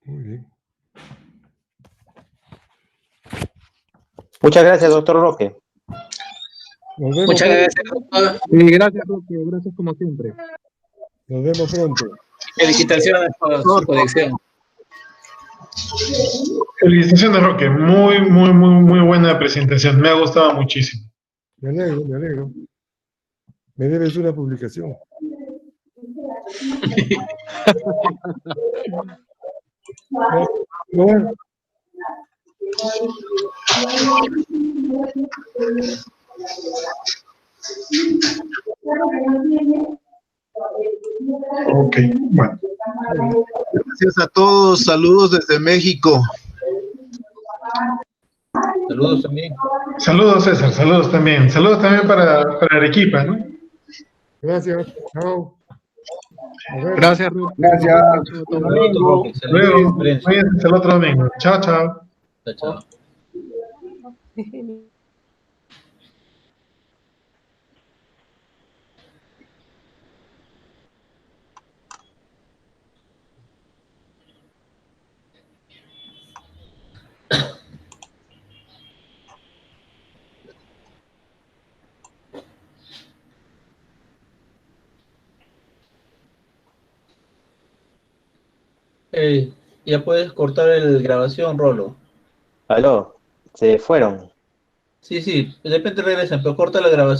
Muy bien. Muchas gracias, doctor Roque. Nos vemos Muchas pronto. gracias, doctor. Sí, gracias, Roque, gracias como siempre. Nos vemos pronto. Felicitaciones por su colección. Felicitaciones, Roque. Muy, muy, muy, muy buena presentación. Me ha gustado muchísimo. Me alegro, me alegro. Me debes una publicación. Bueno, Ok, bueno. Gracias a todos. Saludos desde México. Saludos también. Saludos, César. Saludos también. Saludos también para Arequipa, ¿no? gracias. Chao. Nos vemos. Gracias, Roque. Gracias. Saludos, Roque. Excelente Luego, experiencia. cuídense hasta el otro domingo. Chao, chao. Chao, chao. Ya puedes cortar el grabación, Rolo. Aló, se fueron. Sí, de repente regresan, pero corta la grabación.